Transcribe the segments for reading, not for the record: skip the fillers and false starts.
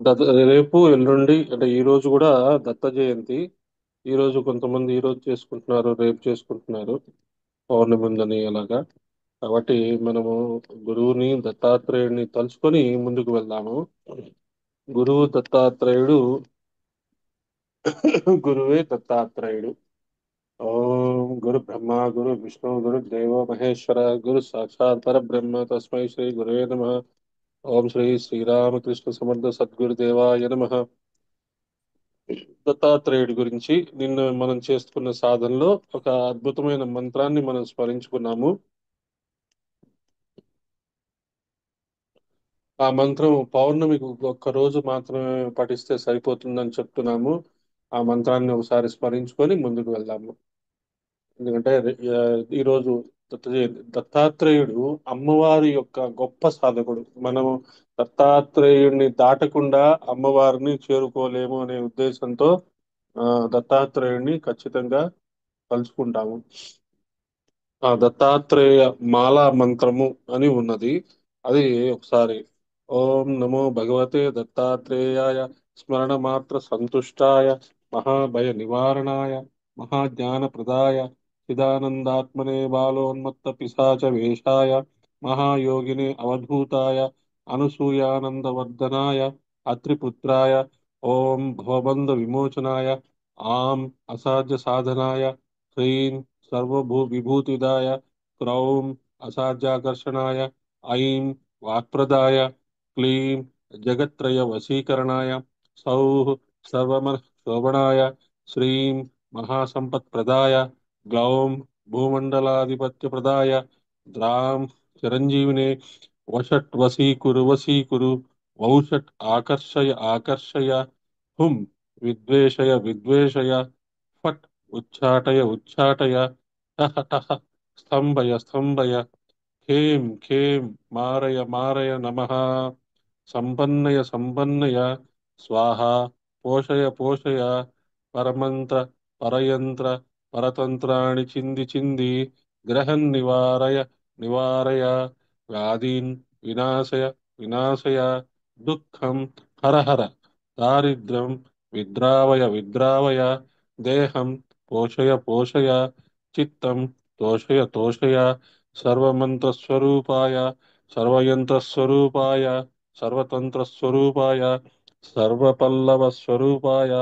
దత్త రేపు ఎల్లుండి అంటే ఈ రోజు కూడా దత్త జయంతి. ఈ రోజు కొంతమంది ఈ రోజు చేసుకుంటున్నారు, రేపు చేసుకుంటున్నారు, పౌర్ణమి ఉందని అలాగా. కాబట్టి మనము గురువుని దత్తాత్రేయుడిని తలుచుకొని ముందుకు వెళ్దాము. గురువు దత్తాత్రేయుడు. గురువే దత్తాత్రేయుడు. ఓం గురు బ్రహ్మ గురు విష్ణు గురు దేవో మహేశ్వర గురు సాక్షాత్ పరబ్రహ్మ తస్మై శ్రీ గురువే నమః. ఓం శ్రీ శ్రీరామకృష్ణ సమర్థ సద్గురుదేవాయ నమః. దత్తాత్రేయుడి గురించి నిన్న మనం చేసుకున్న సాధనలో ఒక అద్భుతమైన మంత్రాన్ని మనం స్మరించుకున్నాము. ఆ మంత్రం పౌర్ణమికి ఒక్క రోజు మాత్రమే పఠిస్తే సరిపోతుందని చెప్తున్నాము. ఆ మంత్రాన్ని ఒకసారి స్మరించుకొని ముందుకు వెళ్దాము. ఎందుకంటే ఈరోజు దత్తాత్రేయుడు అమ్మవారి యొక్క గొప్ప సాధకుడు. మనము దత్తాత్రేయుడిని దాటకుండా అమ్మవారిని చేరుకోలేము అనే ఉద్దేశంతో ఆ, దత్తాత్రేయుడిని ఖచ్చితంగా కలుసుకుంటాము. ఆ దత్తాత్రేయ మాలా మంత్రము అని ఉన్నది. అది ఒకసారి ఓం నమో భగవతే దత్తాత్రేయాయ స్మరణ మాత్ర సంతుష్టాయ మహాభయ నివారణాయ మహాజ్ఞాన ప్రదాయ చిదానందాత్మనే బాలోన్మత్త పిశాచ వేషాయ మహాయోగినే అవధూతాయ అనసూయానందవర్ధనాయ అత్రిపుత్రాయ ఓం భవబంధ విమోచనాయ ఆం అసాధ్య సాధనాయ హ్రీం సర్వభూ విభూతిదాయ క్రౌం అసాధ్యాకర్షణాయ ఐం వాక్ప్రదాయ క్లీం జగత్రయ వశీకరణాయ సౌః సర్వమన శోభనాయ శ్రీం మహాసంపత్ప్రదాయ గ్లౌం భూమండలాధిపత్యప్రదాయ ద్రాం చిరంజీవినే వషట్ వశీకురు వశీకురు వౌషట్ ఆకర్షయ ఆకర్షయ హుం విద్వేషయ విద్వేషయ ఫట్ ఉచ్చాటయ ఉచ్చాటయ టహ టహ స్తంభయ స్తంభయ ఖేం ఖేం మారయ మారయ నమః సంపన్నయ సంపన్నయ స్వాహ పోషయ పోషయ పరమంత్ర పరయంత్ర పరతంత్రాణి చింది చింది గ్రహన్ నివారయ నివారయ వ్యాధీన్ వినాశయ వినాశయ దుఃఖం హర హర దారిద్ర్యం విద్రావయ విద్రావయ దేహం పోషయ పోషయ చిత్తం తోషయ తోషయ సర్వమంత్రస్వరూపాయ సర్వయంత్రస్వరూపాయ సర్వతంత్రస్వరూపాయ సర్వపల్లవస్వరూపాయ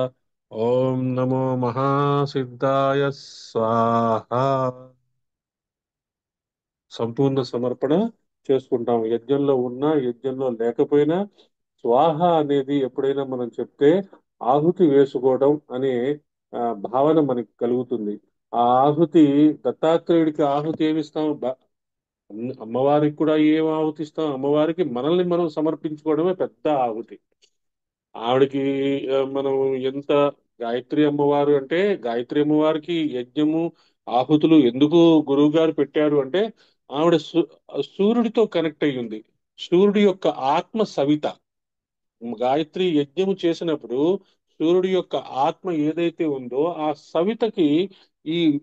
ఓం నమో మహాసిద్ధాయ స్వాహ. సంపూర్ణ సమర్పణ చేసుకుంటాం. యజ్ఞంలో ఉన్నా యజ్ఞంలో లేకపోయినా స్వాహ అనేది ఎప్పుడైనా మనం చెప్తే ఆహుతి వేసుకోవడం అనే భావన మనకి కలుగుతుంది. ఆ ఆహుతి దత్తాత్రేయుడికి ఆహుతి ఏమిస్తాం? అమ్మవారికి కూడా ఏం ఆహుతిస్తాం? అమ్మవారికి మనల్ని మనం సమర్పించుకోవడమే పెద్ద ఆహుతి. ఆవిడకి మనం ఎంత గాయత్రి అమ్మవారు అంటే గాయత్రి అమ్మవారికి యజ్ఞము ఆహుతులు ఎందుకు గురువు గారు పెట్టారు అంటే ఆవిడ సూర్యుడితో కనెక్ట్ అయ్యి ఉంది. సూర్యుడి యొక్క ఆత్మ సవిత. గాయత్రి యజ్ఞము చేసినప్పుడు సూర్యుడి యొక్క ఆత్మ ఏదైతే ఉందో ఆ సవితకి ఈ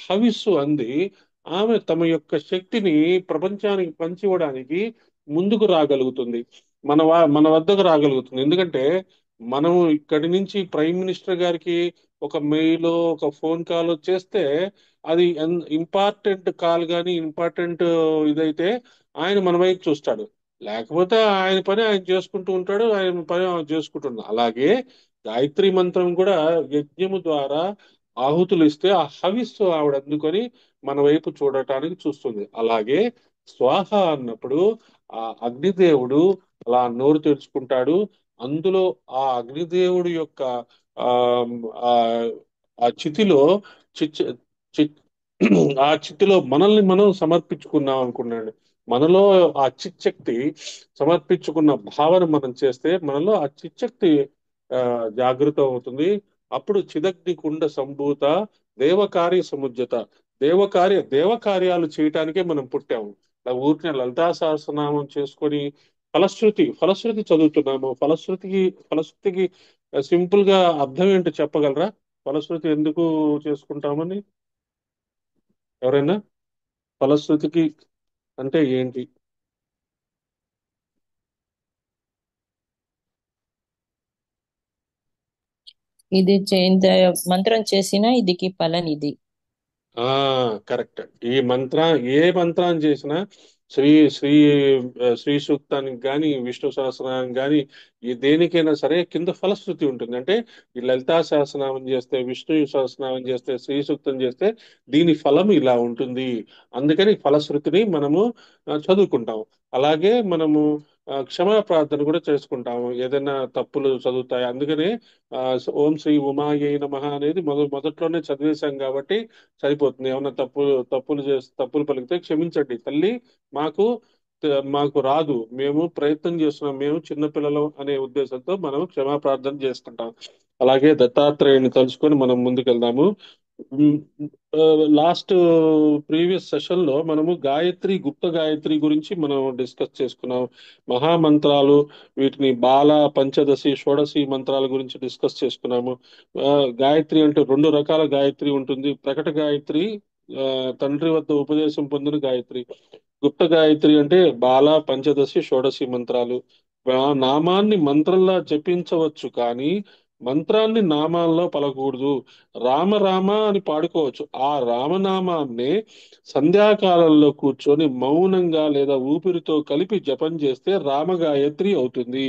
హవిస్సు అంది. ఆమె తమ యొక్క శక్తిని ప్రపంచానికి పంచివ్వడానికి ముందుకు రాగలుగుతుంది. మన వద్దకు రాగలుగుతుంది. ఎందుకంటే మనం ఇక్కడి నుంచి ప్రైమ్ మినిస్టర్ గారికి ఒక మెయిల్ ఒక ఫోన్ కాల్ చేస్తే అది ఇంపార్టెంట్ కాల్ కానీ ఇంపార్టెంట్ ఇదైతే ఆయన మన వైపు చూస్తాడు. లేకపోతే ఆయన పని ఆయన చేసుకుంటూ ఉంటాడు, ఆయన పని ఆయన చేసుకుంటున్నాడు. అలాగే గాయత్రి మంత్రం కూడా యజ్ఞము ద్వారా ఆహుతులు ఇస్తే ఆ హవిస్సు ఆవిడ అందుకొని మన వైపు చూడటానికి చూస్తుంది. అలాగే స్వాహ అన్నప్పుడు ఆ అగ్నిదేవుడు అలా నోరు తెరుచుకుంటాడు. అందులో ఆ అగ్నిదేవుడు యొక్క ఆ ఆ ఆ చితిలో చిచ్ చి- ఆ చితిలో మనల్ని మనం సమర్పించుకున్నాం అనుకున్నాడు. మనలో ఆ చిచ్చక్తి సమర్పించుకున్న భావన మనం చేస్తే మనలో ఆ చిచ్చక్తి ఆ జాగృతం అవుతుంది. అప్పుడు చిదగ్ని కుండ సంభూత దేవకార్య సముజ్జత. దేవకార్యాలు చేయటానికే మనం పుట్టాము. ఊరికే లలితా సహస్రనామం చేసుకొని ఫలశ్రుతి చదువుతున్నాము. ఫలశ్రుతికి సింపుల్ గా అర్థం ఏంటో చెప్పగలరా? ఫలశ్రుతి ఎందుకు చేసుకుంటామని ఎవరైనా? ఫలశ్రుతికి అంటే ఏంటి? ఇంత మంత్రం చేసినా ఇదికి ఫలం ఇది. ఆ కరెక్ట్. ఈ మంత్ర ఏ మంత్రాన్ని చేసినా శ్రీ శ్రీ శ్రీ సూక్తానికి కానీ విష్ణు సహస్రనామం కానీ ఈ దేనికైనా సరే కింద ఫలశ్రుతి ఉంటుంది. అంటే ఈ లలితా సహస్రనామం చేస్తే, విష్ణు సహస్రనామం చేస్తే, శ్రీ సూక్తం చేస్తే దీని ఫలం ఇలా ఉంటుంది. అందుకని ఫలశ్రుతిని మనము చదువుకుంటాం. అలాగే మనము క్షమా ప్రార్థన కూడా చేసుకుంటాము ఏదైనా తప్పులు చదువుతాయి. అందుకనే ఆ, ఓం శ్రీ ఉమాయై నమః అనేది మొదట్లోనే చదివేశాం కాబట్టి సరిపోతుంది. ఏమన్నా తప్పులు పలికితే క్షమించండి తల్లి, మాకు మాకు రాదు, మేము ప్రయత్నం చేస్తున్నాం, మేము చిన్నపిల్లలం అనే ఉద్దేశంతో మనం క్షమా ప్రార్థన చేసుకుంటాం. అలాగే దత్తాత్రేయుని తలుచుకొని మనం ముందుకెళ్దాము. లాస్ట్ ప్రీవియస్ సెషన్ లో మనము గాయత్రి, గుప్త గాయత్రి గురించి మనం డిస్కస్ చేసుకున్నాం. మహామంత్రాలు, వీటిని బాల, పంచదశి, షోడశి మంత్రాల గురించి డిస్కస్ చేసుకున్నాము. ఆ, గాయత్రి అంటే రెండు రకాల గాయత్రి ఉంటుంది. ప్రకట గాయత్రి, ఆ, తండ్రి వద్ద ఉపదేశం పొందిన గాయత్రి. గుప్త గాయత్రి అంటే బాల, పంచదశి, షోడశి మంత్రాలు. నామాన్ని మంత్రంలా జపించవచ్చు కానీ మంత్రాన్ని నామాల్లో పలకూడదు. రామ రామ అని పాడుకోవచ్చు. ఆ రామనామాన్ని సంధ్యాకాలంలో కూర్చొని మౌనంగా లేదా ఊపిరితో కలిపి జపం చేస్తే రామగాయత్రి అవుతుంది.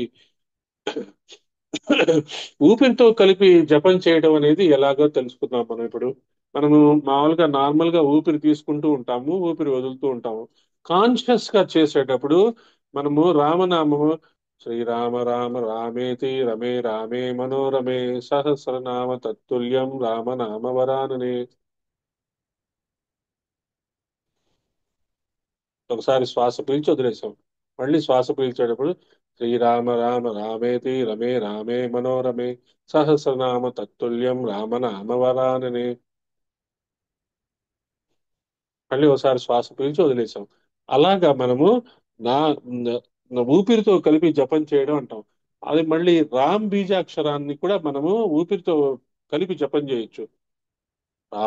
ఊపిరితో కలిపి జపం చేయడం అనేది ఎలాగో తెలుసుకుందాం మనం ఇప్పుడు. మనము మామూలుగా నార్మల్ గా ఊపిరి తీసుకుంటూ ఉంటాము, ఊపిరి వదులుతూ ఉంటాము. కాన్షియస్ గా చేసేటప్పుడు మనము రామనామము శ్రీరామ రామ రామేతి రమే రామే మనోరమే సహస్రనామ తత్తుల్యం రామనామ వరాననే. ఒకసారి శ్వాస పీల్చి వదిలేసాం. మళ్ళీ శ్వాస పీల్చేటప్పుడు శ్రీరామ రామ రామేతి రమే రామే మనోరమే సహస్రనామ తత్తుల్యం రామనామ వరాననే. మళ్ళీ ఒకసారి శ్వాస పీల్చి వదిలేసాం. అలాగా మనము నా ఊపిరితో కలిపి జపం చేయడం అంటాం. అది మళ్ళీ రామ్ బీజాక్షరాన్ని కూడా మనము ఊపిరితో కలిపి జపం చేయొచ్చు. ఆ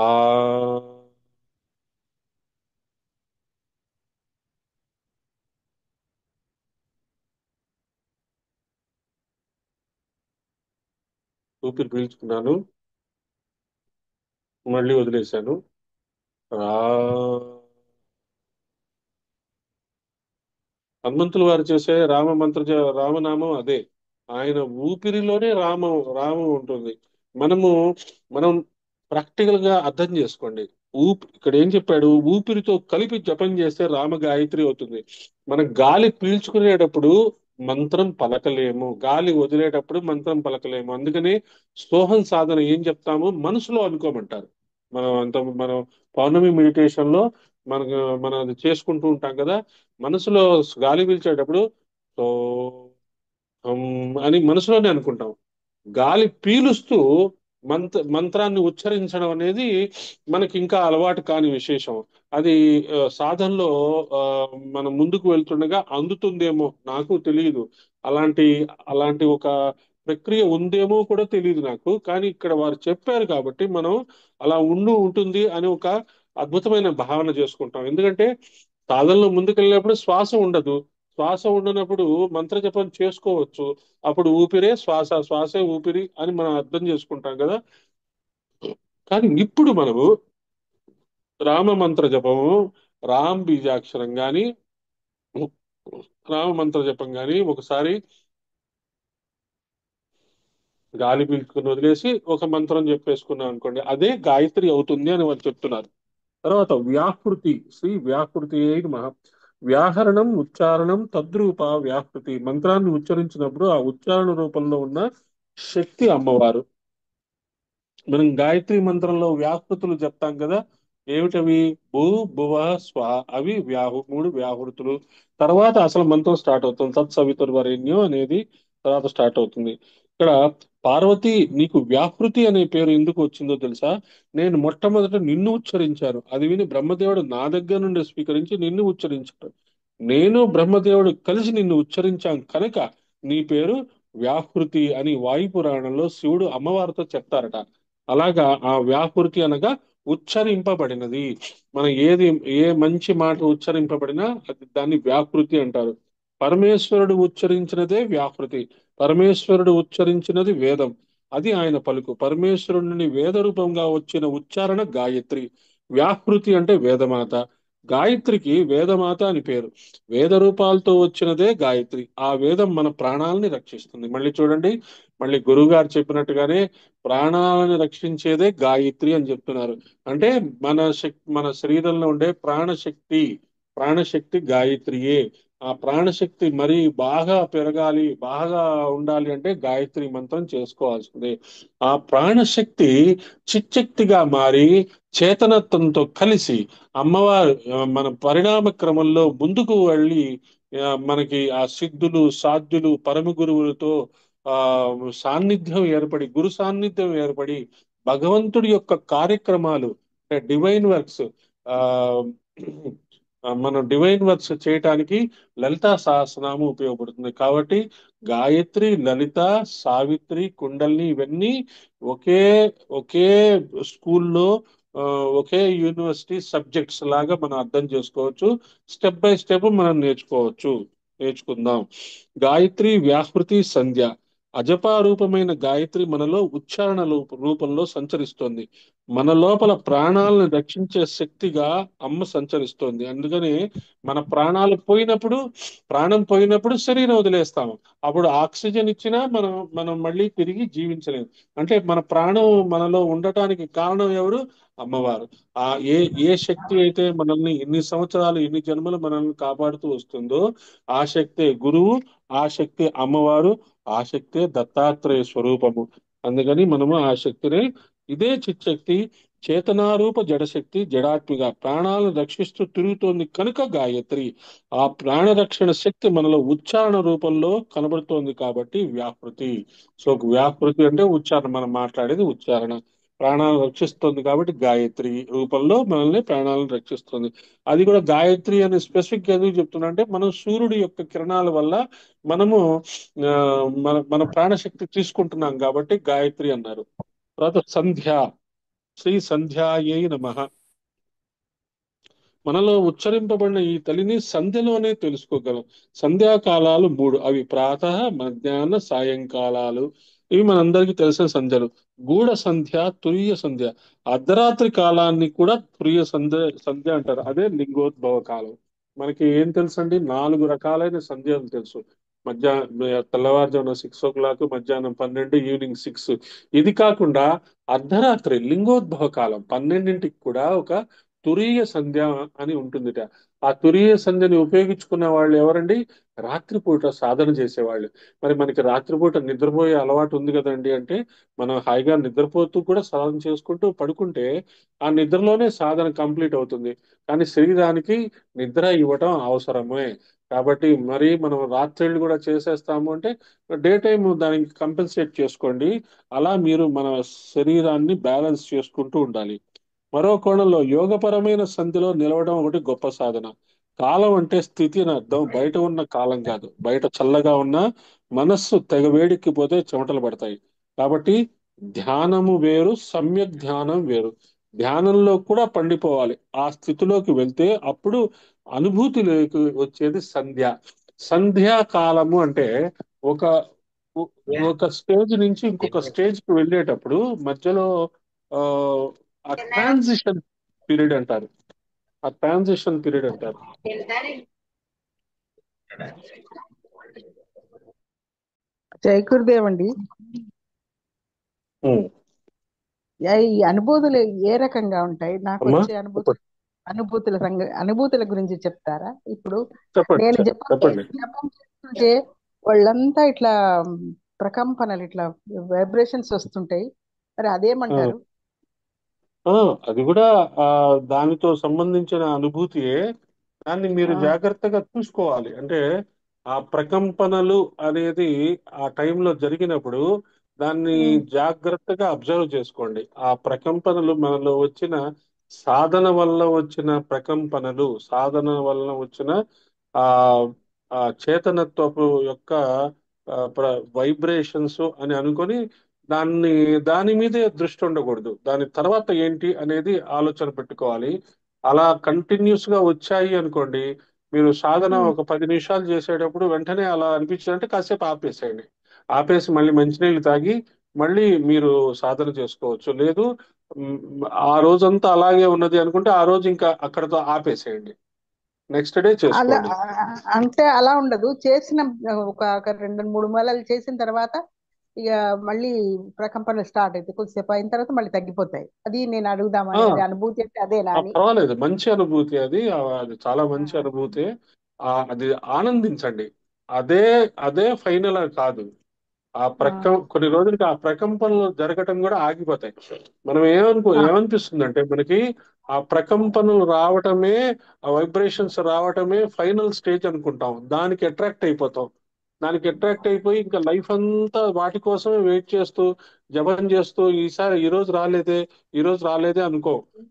ఊపిరి పీల్చుకున్నాను, మళ్ళీ వదిలేశాను. రా హనుమంతులు వారు చేసే రామనామం అదే. ఆయన ఊపిరిలోనే రామం ఉంటుంది. మనము మనం ప్రాక్టికల్ గా అర్థం చేసుకోండి. ఇక్కడ ఏం చెప్పాడు, ఊపిరితో కలిపి జపం చేస్తే రామ గాయత్రి అవుతుంది. మనం గాలి పీల్చుకునేటప్పుడు మంత్రం పలకలేము, గాలి వదిలేటప్పుడు మంత్రం పలకలేము. అందుకని సోహం సాధన ఏం చెప్తాము, మనసులో అనుకోమంటారు. మనం పౌర్ణమి మెడిటేషన్ లో మనకు మనం అది చేసుకుంటూ ఉంటాం కదా. మనసులో గాలి పీల్చేటప్పుడు సో అని మనసులోనే అనుకుంటాం. గాలి పీలుస్తూ మంత్రాన్ని ఉచ్చరించడం అనేది మనకి ఇంకా అలవాటు కాని విశేషం. అది సాధనలో ఆ, మనం ముందుకు వెళ్తుండగా అందుతుందేమో, నాకు తెలియదు. అలాంటి అలాంటి ఒక ప్రక్రియ ఉందేమో కూడా తెలియదు నాకు. కానీ ఇక్కడ వారు చెప్పారు కాబట్టి మనం అలా ఉంటుంది అని ఒక అద్భుతమైన భావన చేసుకుంటాం. ఎందుకంటే సాధనలో ముందుకెళ్ళినప్పుడు శ్వాస ఉండదు. శ్వాస ఉండనప్పుడు మంత్ర జపం చేసుకోవచ్చు. అప్పుడు ఊపిరే శ్వాస, శ్వాసే ఊపిరి అని మనం అర్థం చేసుకుంటాం కదా. కానీ ఇప్పుడు మనము రామ మంత్ర జపము, రామ్ బీజాక్షరం గాని, రామ మంత్ర జపం గాని ఒకసారి గాలి పీల్చుకుని వదిలేసి ఒక మంత్రం చెప్పేసుకున్నాం అనుకోండి, అదే గాయత్రి అవుతుంది అని వాళ్ళు చెప్తున్నారు. తర్వాత వ్యాహృతి, శ్రీ వ్యాహృతి అయిన మహా వ్యాహరణం, ఉచ్చారణం తద్రూప వ్యాహృతి. మంత్రాన్ని ఉచ్చరించినప్పుడు ఆ ఉచ్చారణ రూపంలో ఉన్న శక్తి అమ్మవారు. మనం గాయత్రి మంత్రంలో వ్యాహృతులు చెప్తాం కదా. ఏమిటవి? భూ, భువ, స్వ. అవి మూడు వ్యాహృతులు. తర్వాత అసలు మంత్రం స్టార్ట్ అవుతుంది. తత్సవితుర్వరేణ్యం అనేది తర్వాత స్టార్ట్ అవుతుంది. ఇక్కడ పార్వతి, నీకు వ్యాహృతి అనే పేరు ఎందుకు వచ్చిందో తెలుసా? నేను మొట్టమొదట నిన్ను ఉచ్చరించాను, అది విని బ్రహ్మదేవుడు నా దగ్గర నుండి స్వీకరించి నిన్ను ఉచ్చరించాడు. నేను బ్రహ్మదేవుడు కలిసి నిన్ను ఉచ్చరించాం కనుక నీ పేరు వ్యాహృతి అని వాయు పురాణంలో శివుడు అమ్మవారితో చెప్తారట. అలాగా ఆ వ్యాహృతి అనగా ఉచ్చరింపబడినది. మనం ఏ మంచి మాట ఉచ్చరింపబడినా అది దాన్ని వ్యాహృతి అంటారు. పరమేశ్వరుడు ఉచ్చరించినదే వ్యాహృతి. పరమేశ్వరుడు ఉచ్చరించినది వేదం. అది ఆయన పలుకు. పరమేశ్వరుని వేద రూపంగా వచ్చిన ఉచ్చారణ గాయత్రి. వ్యాహృతి అంటే వేదమాత. గాయత్రికి వేదమాత అని పేరు. వేద రూపాలతో వచ్చినదే గాయత్రి. ఆ వేదం మన ప్రాణాలని రక్షిస్తుంది. మళ్ళీ చూడండి, మళ్ళీ గురువు గారు చెప్పినట్టుగానే ప్రాణాలను రక్షించేదే గాయత్రి అని చెప్తున్నారు. అంటే మన శరీరంలో ఉండే ప్రాణశక్తి గాయత్రియే. ఆ ప్రాణశక్తి మరి బాగా పెరగాలి, బాగా ఉండాలి అంటే గాయత్రి మంత్రం చేసుకోవాల్సిందే. ఆ ప్రాణశక్తి చిచ్చక్తిగా మారి చేతనత్వంతో కలిసి అమ్మవారు మన పరిణామ క్రమంలో ముందుకు వెళ్ళి మనకి ఆ సిద్ధులు సాధ్యులు పరమ గురువులతో ఆ సాన్నిధ్యం ఏర్పడి, గురు సాన్నిధ్యం ఏర్పడి భగవంతుడి యొక్క కార్యక్రమాలు అంటే డివైన్ వర్క్స్ ఆ మనం డివైన్ వర్క్స్ చేయటానికి లలితా సహస్రనామం ఉపయోగపడుతుంది. కాబట్టి గాయత్రి, లలిత, సావిత్రి, కుండలిని ఇవన్నీ ఒకే ఒకే స్కూల్లో ఆ, ఒకే యూనివర్సిటీ సబ్జెక్ట్స్ లాగా మనం అర్థం చేసుకోవచ్చు. స్టెప్ బై స్టెప్ మనం నేర్చుకుందాం. గాయత్రి వ్యాహృతి సంధ్య. అజపారూపమైన గాయత్రి మనలో ఉచ్చారణ రూపంలో సంచరిస్తోంది. మన లోపల ప్రాణాలను రక్షించే శక్తిగా అమ్మ సంచరిస్తోంది. అందుకని మన ప్రాణం పోయినప్పుడు శరీరం వదిలేస్తాము. అప్పుడు ఆక్సిజన్ ఇచ్చినా మనం మళ్ళీ తిరిగి జీవించలేము. అంటే మన ప్రాణం మనలో ఉండటానికి కారణం ఎవరు? అమ్మవారు. ఆ ఏ ఏ శక్తి అయితే మనల్ని ఇన్ని సంవత్సరాలు ఇన్ని జన్మలు మనల్ని కాపాడుతూ వస్తుందో ఆ శక్తే గురువు, ఆ శక్తి అమ్మవారు, ఆ శక్తే దత్తాత్రేయ స్వరూపము. అందుకని మనము ఆ శక్తిని, ఇదే చిచ్చక్తి చేతనారూప జడశక్తి జడాత్మిక ప్రాణాలను రక్షిస్తూ తిరుగుతోంది కనుక గాయత్రి. ఆ ప్రాణ రక్షణ శక్తి మనలో ఉచ్చారణ రూపంలో కనబడుతోంది కాబట్టి వ్యాపృతి. సో వ్యాపృతి అంటే ఉచ్చారణ, మనం మాట్లాడేది ఉచ్చారణ. ప్రాణాలను రక్షిస్తుంది కాబట్టి గాయత్రి రూపంలో మనల్ని ప్రాణాలను రక్షిస్తుంది. అది కూడా గాయత్రి అని స్పెసిఫిక్ ఎందుకు చెప్తున్నా అంటే మనం సూర్యుడి యొక్క కిరణాల వల్ల మనము ఆ, మన ప్రాణశక్తి తీసుకుంటున్నాం కాబట్టి గాయత్రి అన్నారు. తర్వాత సంధ్య. శ్రీ సంధ్యాయై నమః. మనలో ఉచ్చరింపబడిన ఈ తల్లిని సంధ్యలోనే తెలుసుకోగలం. సంధ్యాకాలాలు మూడు, అవి ప్రాతః, మధ్యాహ్న, సాయంకాలాలు. ఇవి మనందరికీ తెలిసిన సంధ్యలు. గూఢ సంధ్య, తురియ సంధ్య. అర్ధరాత్రి కాలాన్ని కూడా సంధ్య అంటారు. అదే లింగోద్భవ కాలం. మనకి ఏం తెలుసు అండి? 4 రకాలైన సంధ్యలు తెలుసు. తెల్లవారుజామున 6 o'clock, మధ్యాహ్నం 12, ఈవినింగ్ 6. ఇది కాకుండా అర్ధరాత్రి లింగోద్భవ కాలం 12ంటికి కూడా ఒక తురీయ సంధ్య అని ఉంటుందిట. ఆ తురీయ సంధ్యని ఉపయోగించుకున్న వాళ్ళు ఎవరండి? రాత్రిపూట సాధన చేసేవాళ్ళు. మరి మనకి రాత్రిపూట నిద్రపోయే అలవాటు ఉంది కదండి. అంటే మనం హాయిగా నిద్రపోతూ కూడా సాధన చేసుకుంటూ పడుకుంటే ఆ నిద్రలోనే సాధన కంప్లీట్ అవుతుంది. కానీ శరీరానికి నిద్ర ఇవ్వటం అవసరమే. కాబట్టి మరి మనం రాత్రిళ్ళు కూడా చేసేస్తాము అంటే డే టైం దానికి కంపెన్సేట్ చేసుకోండి. అలా మీరు మన శరీరాన్ని బ్యాలెన్స్ చేసుకుంటూ ఉండాలి. మరో కోణంలో యోగపరమైన సంధిలో నిలవడం ఒకటి గొప్ప సాధన. కాలం అంటే స్థితి అని అర్థం. బయట ఉన్న కాలం కాదు. బయట చల్లగా ఉన్న మనస్సు తెగ వేడెక్కిపోతే చెమటలు పడతాయి. కాబట్టి ధ్యానము వేరు, సమ్యక్ ధ్యానం వేరు. ధ్యానంలో కూడా పండిపోవాలి. ఆ స్థితిలోకి వెళ్తే అప్పుడు అనుభూతిలోకి వచ్చేది సంధ్య. సంధ్యా కాలము అంటే ఒక ఒక స్టేజ్ నుంచి ఇంకొక స్టేజ్ కి వెళ్ళేటప్పుడు మధ్యలో ఆ ఆ ట్రాన్సిషన్ పీరియడ్ అంటారు. ఆ ట్రాన్సిషన్ పీరియడ్ అంటారు. జై గురుదేవ్ అండి. ఉమ్. ఈ అనుభూతులు ఏ రకంగా ఉంటాయి? నాకు అమ్మా, వచ్చే చెప్పండి. అనుభూతుల గురించి చెప్తారా? ఇప్పుడు చెప్పండి నేను జపం చెప్పండి. జపం చేస్తుంటే వాళ్ళంతా ఇట్లా ప్రకంపనలు, ఇట్లా వైబ్రేషన్స్ వస్తుంటాయి. మరి ఆ, అదేమంటారు? ఆ, అది కూడా ఆ దానితో సంబంధించిన అనుభూతియే. దాన్ని మీరు ఆ, జాగ్రత్తగా చూసుకోవాలి. అంటే ఆ ప్రకంపనలు అనేది ఆ టైంలో జరిగినప్పుడు దాన్ని ఉమ్, జాగ్రత్తగా అబ్జర్వ్ చేసుకోండి. ఆ ప్రకంపనలు మనలో వచ్చిన సాధన వలన వచ్చిన ఆ ఆ చేతనత్వపు యొక్క వైబ్రేషన్స్ అని అనుకొని దాన్ని దాని మీదే దృష్టి ఉండకూడదు. దాని తర్వాత ఏంటి అనేది ఆలోచన పెట్టుకోవాలి. అలా కంటిన్యూస్ గా వచ్చాయి అనుకోండి, మీరు సాధన ఉమ్, ఒక 10 నిమిషాలు చేసేటప్పుడు వెంటనే అలా అనిపించిందంటే కాసేపు ఆపేసేయండి. ఆపేసి మళ్ళీ మంచినీళ్ళు తాగి మళ్ళీ మీరు సాధన చేసుకోవచ్చు. లేదు మ్, ఆ రోజంతా అలాగే ఉన్నది అనుకుంటే ఆ రోజు ఇంకా అక్కడతో ఆపేసేయండి, నెక్స్ట్ డే అలా చేసుకోండి. అంటే అలా ఉండదు. చేసిన ఒక 2 3 మాలలు చేసిన తర్వాత ఇక మళ్ళీ ప్రకంపనలు స్టార్ట్ అవుతాయి. కొద్దిసేపు అయిన తర్వాత మళ్ళీ తగ్గిపోతాయి. అది నేను అడుగుదామని, అది అనుభూతి అంటే అదేనా అని. పర్వాలేదు, మంచి అనుభూతి అది. అది చాలా ఆ, మంచి అనుభూతి. అది ఆనందించండి. అదే అదే ఫైనల్ కాదు. ఆ, కొన్ని రోజులకి ఆ ప్రకంపనలు జరగటం కూడా ఆగిపోతాయి. మనం ఆ, ఏమనిపిస్తుందంటే మనకి ఆ ప్రకంపనలు రావటమే, ఆ వైబ్రేషన్స్ రావటమే ఫైనల్ స్టేజ్ అనుకుంటాం. దానికి అట్రాక్ట్ అయిపోతాం. దానికి అట్రాక్ట్ అయిపోయి ఇంకా లైఫ్ అంతా వాటి కోసమే వెయిట్ చేస్తూ, జపం చేస్తూ, ఈ రోజు రాలేదే, ఈ రోజు రాలేదే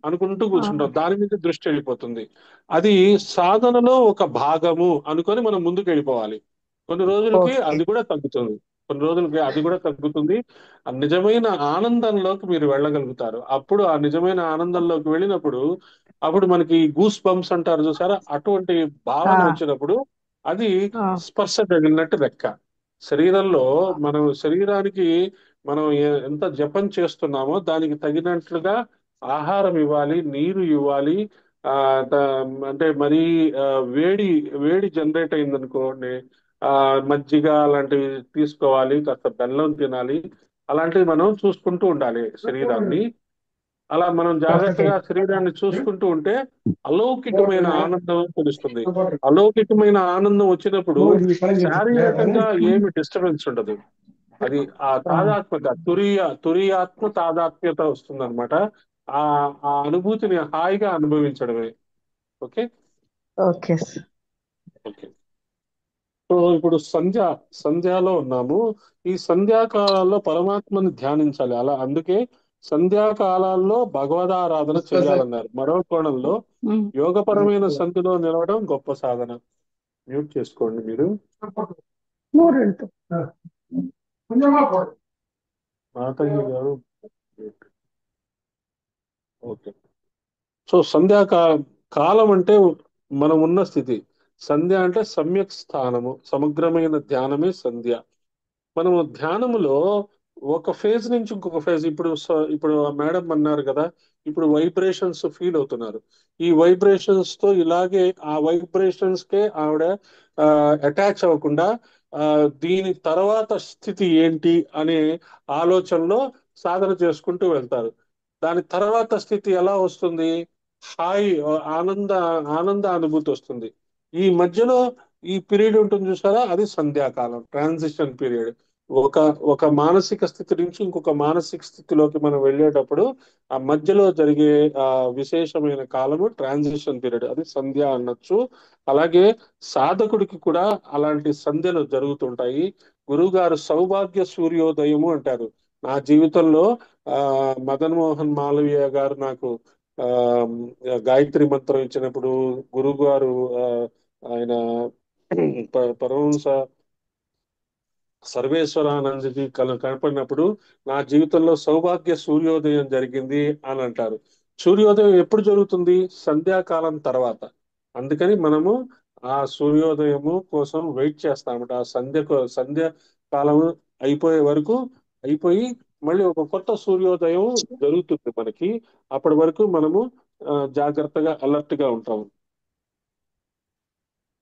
అనుకుంటూ ఆ. కూర్చుంటాం. దాని మీద దృష్టి వెళ్ళిపోతుంది. అది సాధనలో ఒక భాగము అనుకొని మనం ముందుకు వెళ్ళిపోవాలి. కొన్ని రోజులకి ఓకే. అది కూడా తగ్గుతుంది. కొన్ని రోజులకి అది కూడా తగ్గుతుంది. ఆ నిజమైన ఆనందంలోకి మీరు వెళ్ళగలుగుతారు. అప్పుడు ఆ నిజమైన ఆనందంలోకి వెళ్ళినప్పుడు, అప్పుడు మనకి గూస్ బంప్స్ అంటారు చూసారా, అటువంటి ఆ, భావన వచ్చినప్పుడు అది ఆ, స్పర్శ తగిలినట్టు లెక్క. శరీరంలో మనం శరీరానికి మనం ఎంత జపం చేస్తున్నామో దానికి తగినట్లుగా ఆహారం ఇవ్వాలి, నీరు ఇవ్వాలి. ఆ ద- అంటే మరీ ఆ, వేడి వేడి జనరేట్ అయిందనుకోండి, ఆ మజ్జిగ అలాంటివి తీసుకోవాలి, కాస్త బెల్లం తినాలి. అలాంటివి మనం చూసుకుంటూ ఉండాలి శరీరాన్ని. అలా మనం జాగ్రత్తగా శరీరాన్ని చూసుకుంటూ ఉంటే అలౌకికమైన ఆనందం తెలుస్తుంది. అలౌకికమైన ఆనందం వచ్చినప్పుడు శారీరకంగా ఏమి డిస్టర్బెన్స్ ఉండదు. అది ఆ తాదాత్మ్యత, తురియాత్మ తాదాత్మ్యత వస్తుంది అనమాట. ఆ ఆ అనుభూతిని హాయిగా అనుభవించడమే. ఓకే. ఓకే. ఓకే. సో ఇప్పుడు సంధ్యాలో ఉన్నాము. ఈ సంధ్యాకాలాల్లో పరమాత్మని ధ్యానించాలి. అందుకే సంధ్యాకాలాల్లో భగవదారాధన చెయ్యాలన్నారు. మరో కోణంలో ఉమ్. యోగపరమైన సంధిలో నిలవడం గొప్ప సాధన. మ్యూట్ చేసుకోండి మీరు. మూడింటి. మాతయ్య గారు. ఓకే. సో కాలం అంటే మనం ఉన్న స్థితి. సంధ్య అంటే సమ్యక్ స్థానము, సమగ్రమైన ధ్యానమే సంధ్య. మనము ధ్యానములో ఒక ఫేజ్ నుంచి ఇంకొక ఫేజ్, ఇప్పుడు ఆ మేడం అన్నారు కదా, ఇప్పుడు వైబ్రేషన్స్ ఫీల్ అవుతున్నారు. ఈ వైబ్రేషన్స్ తో ఇలాగే ఆ వైబ్రేషన్స్ కే ఆవిడ అటాచ్ అవ్వకుండా ఆ, దీని తర్వాత స్థితి ఏంటి అనే ఆలోచనలో సాధన చేసుకుంటూ వెళ్తారు. దాని తర్వాత స్థితి ఎలా వస్తుంది? హాయి, ఆనంద ఆనంద అనుభూతి వస్తుంది. ఈ మధ్యలో ఈ పీరియడ్ ఉంటుంది చూసారా, అది సంధ్యాకాలం, ట్రాన్సిషన్ పీరియడ్. ఒక ఒక మానసిక స్థితి నుంచి ఇంకొక మానసిక స్థితిలోకి మనం వెళ్ళేటప్పుడు ఆ మధ్యలో జరిగే ఆ విశేషమైన కాలము ట్రాన్సిషన్ పీరియడ్, అది సంధ్య అనొచ్చు. అలాగే సాధకుడికి కూడా అలాంటి సంధ్యలు జరుగుతుంటాయి. గురువుగారు సౌభాగ్య సూర్యోదయము అంటారు. నా జీవితంలో ఆ మదన్ మోహన్ మాలవీయ గారు నాకు ఆ గాయత్రి మంత్రం ఇచ్చినప్పుడు, గురువు గారు ఆయన పరమహంస సర్వేశ్వరానందజీ కనపడినప్పుడు నా జీవితంలో సౌభాగ్య సూర్యోదయం జరిగింది అని అంటారు. సూర్యోదయం ఎప్పుడు జరుగుతుంది? సంధ్యాకాలం తర్వాత. అందుకని మనము ఆ సూర్యోదయము కోసం వెయిట్ చేస్తామట. ఆ సంధ్య కాలం అయిపోయే వరకు, అయిపోయి మళ్ళీ ఒక కొత్త సూర్యోదయం జరుగుతుంది మనకి. అప్పటి వరకు మనము జాగ్రత్తగా అలర్ట్ గా ఉంటాము.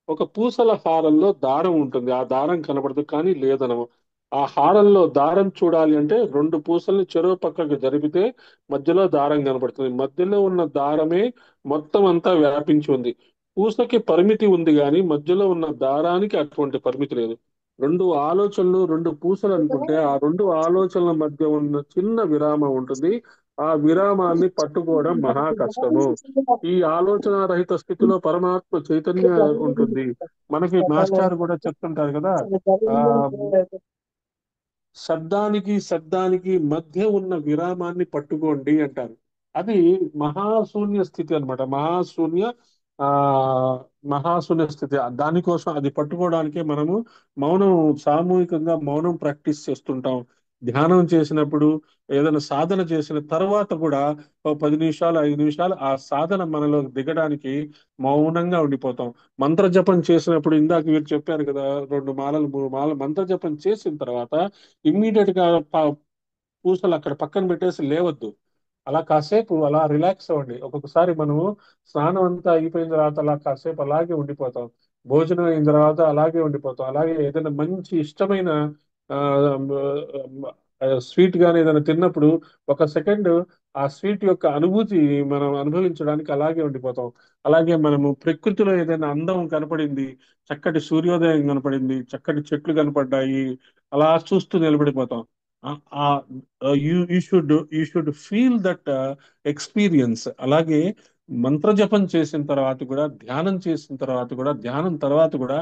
ఒక పూసల హారంలో దారం ఉంటుంది. ఆ దారం కనబడదు కానీ లేదనము. ఆ హారంలో దారం చూడాలి అంటే రెండు పూసల్ని చెరువు పక్కకు జరిపితే మధ్యలో దారం కనబడుతుంది. మధ్యలో ఉన్న దారమే మొత్తం అంతా వ్యాపించి ఉంది. పూసకి పరిమితి ఉంది కానీ మధ్యలో ఉన్న దారానికి అటువంటి పరిమితి లేదు. రెండు ఆలోచనలు, రెండు పూసలు అనుకుంటే ఆ రెండు ఆలోచనల మధ్య ఉన్న చిన్న విరామం ఉంటుంది. ఆ విరామాన్ని పట్టుకోవడం మహా కష్టము. ఈ ఆలోచన రహిత స్థితిలో పరమాత్మ చైతన్య ఉంటుంది. మనకి మాస్టర్ కూడా చెప్తుంటారు కదా, ఆ శబ్దానికి మధ్య ఉన్న విరామాన్ని పట్టుకోండి అంటారు. అది మహాశూన్య స్థితి అన్నమాట. ఆ మహాశూన్య స్థితి. దానికోసం అది పట్టుకోవడానికే మనము మౌనం, సామూహికంగా మౌనం ప్రాక్టీస్ చేస్తుంటాం. ధ్యానం చేసినప్పుడు, ఏదైనా సాధన చేసిన తర్వాత కూడా ఓ 10 నిమిషాలు, 5 నిమిషాలు ఆ సాధన మనలో దిగడానికి మౌనంగా ఉండిపోతాం. మంత్ర జపం చేసినప్పుడు ఇందాక మీరు చెప్పారు కదా, 2 మాలలు 3 మాలలు మంత్ర జపం చేసిన తర్వాత ఇమ్మీడియట్ గా పూసలు అక్కడ పక్కన పెట్టేసి లేవద్దు. అలా కాసేపు అలా రిలాక్స్ అవ్వండి. ఒక్కొక్కసారి మనము స్నానం అంతా అయిపోయిన తర్వాత అలా కాసేపు అలాగే ఉండిపోతాం. భోజనం అయిన తర్వాత అలాగే ఉండిపోతాం. అలాగే ఏదైనా మంచి ఇష్టమైన స్వీట్ గాని ఏదైనా తిన్నప్పుడు ఒక సెకండ్ ఆ స్వీట్ యొక్క అనుభూతి మనం అనుభవించడానికి అలాగే ఉండిపోతాం. అలాగే మనము ప్రకృతిలో ఏదైనా అందం కనపడింది, చక్కటి సూర్యోదయం కనపడింది, చక్కటి చెట్లు కనపడ్డాయి, అలా చూస్తూ నిలబడిపోతాం. You should feel that experience. అలాగే మంత్రజపం చేసిన తర్వాత కూడా, ధ్యానం చేసిన తర్వాత కూడా, ధ్యానం తర్వాత కూడా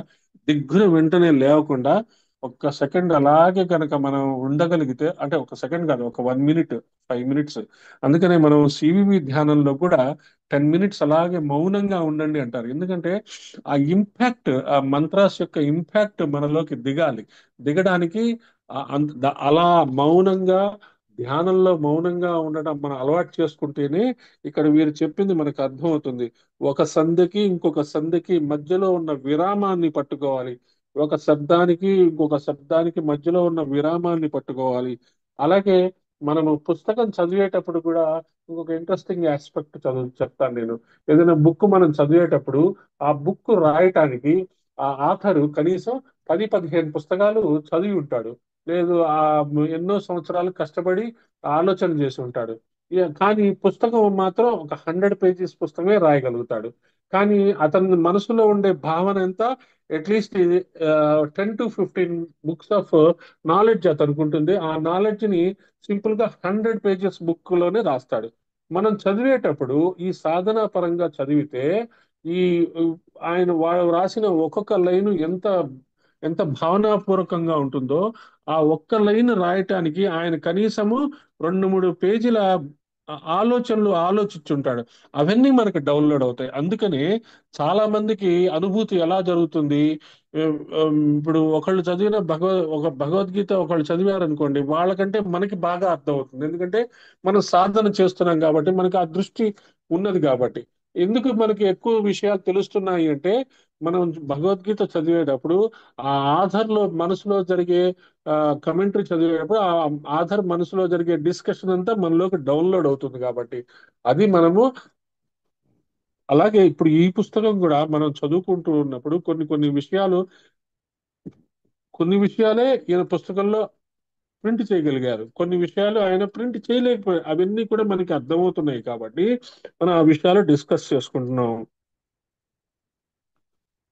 దిగ్గున వెంటనే లేవకుండా ఒక్క సెకండ్ అలాగే కనుక మనం ఉండగలిగితే, అంటే ఒక సెకండ్ కాదు, ఒక 1 మినిట్, 5 మినిట్స్. అందుకనే మనం సివివి ధ్యానంలో కూడా 10 మినిట్స్ అలాగే మౌనంగా ఉండండి అంటారు. ఎందుకంటే ఆ ఇంపాక్ట్, ఆ మంత్రాస్ యొక్క ఇంపాక్ట్ మనలోకి దిగాలి. దిగడానికి అలా మౌనంగా, ధ్యానంలో మౌనంగా ఉండడం మనం అలవాటు చేసుకుంటేనే ఇక్కడ వీరు చెప్పింది మనకు అర్థమవుతుంది. ఒక సంధికి ఇంకొక సంధికి మధ్యలో ఉన్న విరామాన్ని పట్టుకోవాలి. ఒక శబ్దానికి ఇంకొక శబ్దానికి మధ్యలో ఉన్న విరామాన్ని పట్టుకోవాలి. అలాగే మనము పుస్తకం చదివేటప్పుడు కూడా ఇంకొక ఇంట్రెస్టింగ్ ఆస్పెక్ట్ చెప్తాను నేను. ఏదైనా బుక్ మనం చదివేటప్పుడు ఆ బుక్ రాయటానికి ఆ ఆథరు కనీసం 10-15 పుస్తకాలు చదివి ఉంటాడు. లేదు, ఎన్నో సంవత్సరాలు కష్టపడి ఆలోచన చేసి ఉంటాడు. కానీ పుస్తకం మాత్రం ఒక 100 పేజెస్ పుస్తకమే రాయగలుగుతాడు. కానీ అతని మనసులో ఉండే భావన ఎంత? అట్లీస్ట్ 10-15 బుక్స్ ఆఫ్ నాలెడ్జ్ అతనికి ఉంటుంది. ఆ నాలెడ్జ్ ని సింపుల్ గా 100 పేజెస్ బుక్ లోనే రాస్తాడు. మనం చదివేటప్పుడు ఈ సాధనా పరంగా చదివితే ఈ వాడు రాసిన ఒక్కొక్క లైను ఎంత ఎంత భావనాపూర్వకంగా ఉంటుందో, ఆ ఒక్క లైన్ రాయటానికి ఆయన కనీసము 2-3 పేజీల ఆలోచనలు ఆలోచించుంటాడు. అవన్నీ మనకు డౌన్లోడ్ అవుతాయి. అందుకని చాలా మందికి అనుభూతి ఎలా జరుగుతుంది? ఇప్పుడు ఒకళ్ళు చదివిన ఒక భగవద్గీత ఒకళ్ళు చదివారు అనుకోండి, వాళ్ళకంటే మనకి బాగా అర్థం అవుతుంది. ఎందుకంటే మనం సాధన చేస్తున్నాం కాబట్టి, మనకి ఆ దృష్టి ఉన్నది కాబట్టి. ఎందుకు మనకి ఎక్కువ విషయాలు తెలుస్తున్నాయి అంటే, మనం భగవద్గీత చదివేటప్పుడు ఆ ఆధర్లో మనసులో జరిగే కమెంటరీ చదివేటప్పుడు ఆ ఆధర్ మనసులో జరిగే డిస్కషన్ అంతా మనలోకి డౌన్లోడ్ అవుతుంది కాబట్టి. అది మనము అలాగే ఇప్పుడు ఈ పుస్తకం కూడా మనం చదువుకుంటూ ఉన్నప్పుడు కొన్ని విషయాలే ఈయన పుస్తకంలో ప్రింట్ చేయగలిగారు. కొన్ని విషయాలు ఆయన ప్రింట్ చేయలేకపోయారు. అవన్నీ కూడా మనకి అర్థమవుతున్నాయి కాబట్టి మనం ఆ విషయాలు డిస్కస్ చేసుకుంటున్నాం.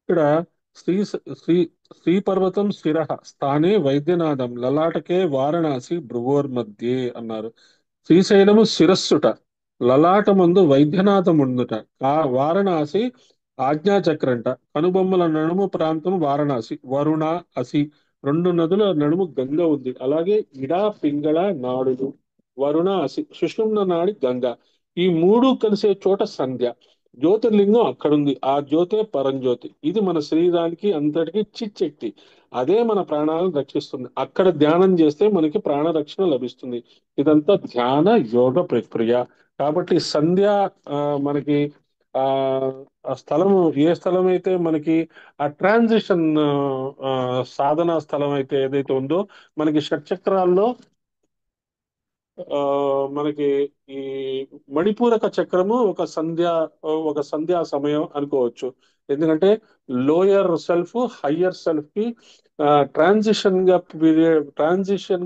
ఇక్కడ శ్రీ శ్రీ శ్రీపర్వతం శిర స్థానే వైద్యనాథం లలాటకే వారణాసి భృగోర్మధ్యే అన్నారు. శ్రీశైలము శిరస్సుట, లలాటమందు వైద్యనాథముందుట, ఆ వారణాసి ఆజ్ఞాచక్రంట, కనుబొమ్మల నడుము ప్రాంతం వారణాసి, వరుణ అసి, 2 నదుల నడుము గంగ ఉంది. అలాగే ఇడా పింగళ నాడులు, వరుణ అసి, సుషుమ్న నాడి గంగ. ఈ మూడు కలిసే చోట సంధ్య. జ్యోతిర్లింగం అక్కడుంది. ఆ జ్యోతే పరంజ్యోతి. ఇది మన శరీరానికి అంతటికి చిచ్చక్తి. అదే మన ప్రాణాలను రక్షిస్తుంది. అక్కడ ధ్యానం చేస్తే మనకి ప్రాణ రక్షణ లభిస్తుంది. ఇదంతా ధ్యాన యోగ ప్రక్రియ. కాబట్టి సంధ్య మనకి ఆ ఆ స్థలము, ఏ స్థలం అయితే మనకి ఆ ట్రాన్సిషన్ సాధనా స్థలం అయితే ఏదైతే ఉందో, మనకి షట్చక్రాల్లో ఆ మనకి ఈ మణిపూరక చక్రము ఒక సంధ్యా సమయం అనుకోవచ్చు. ఎందుకంటే లోయర్ సెల్ఫ్ హయ్యర్ సెల్ఫ్ కి ట్రాన్సిషన్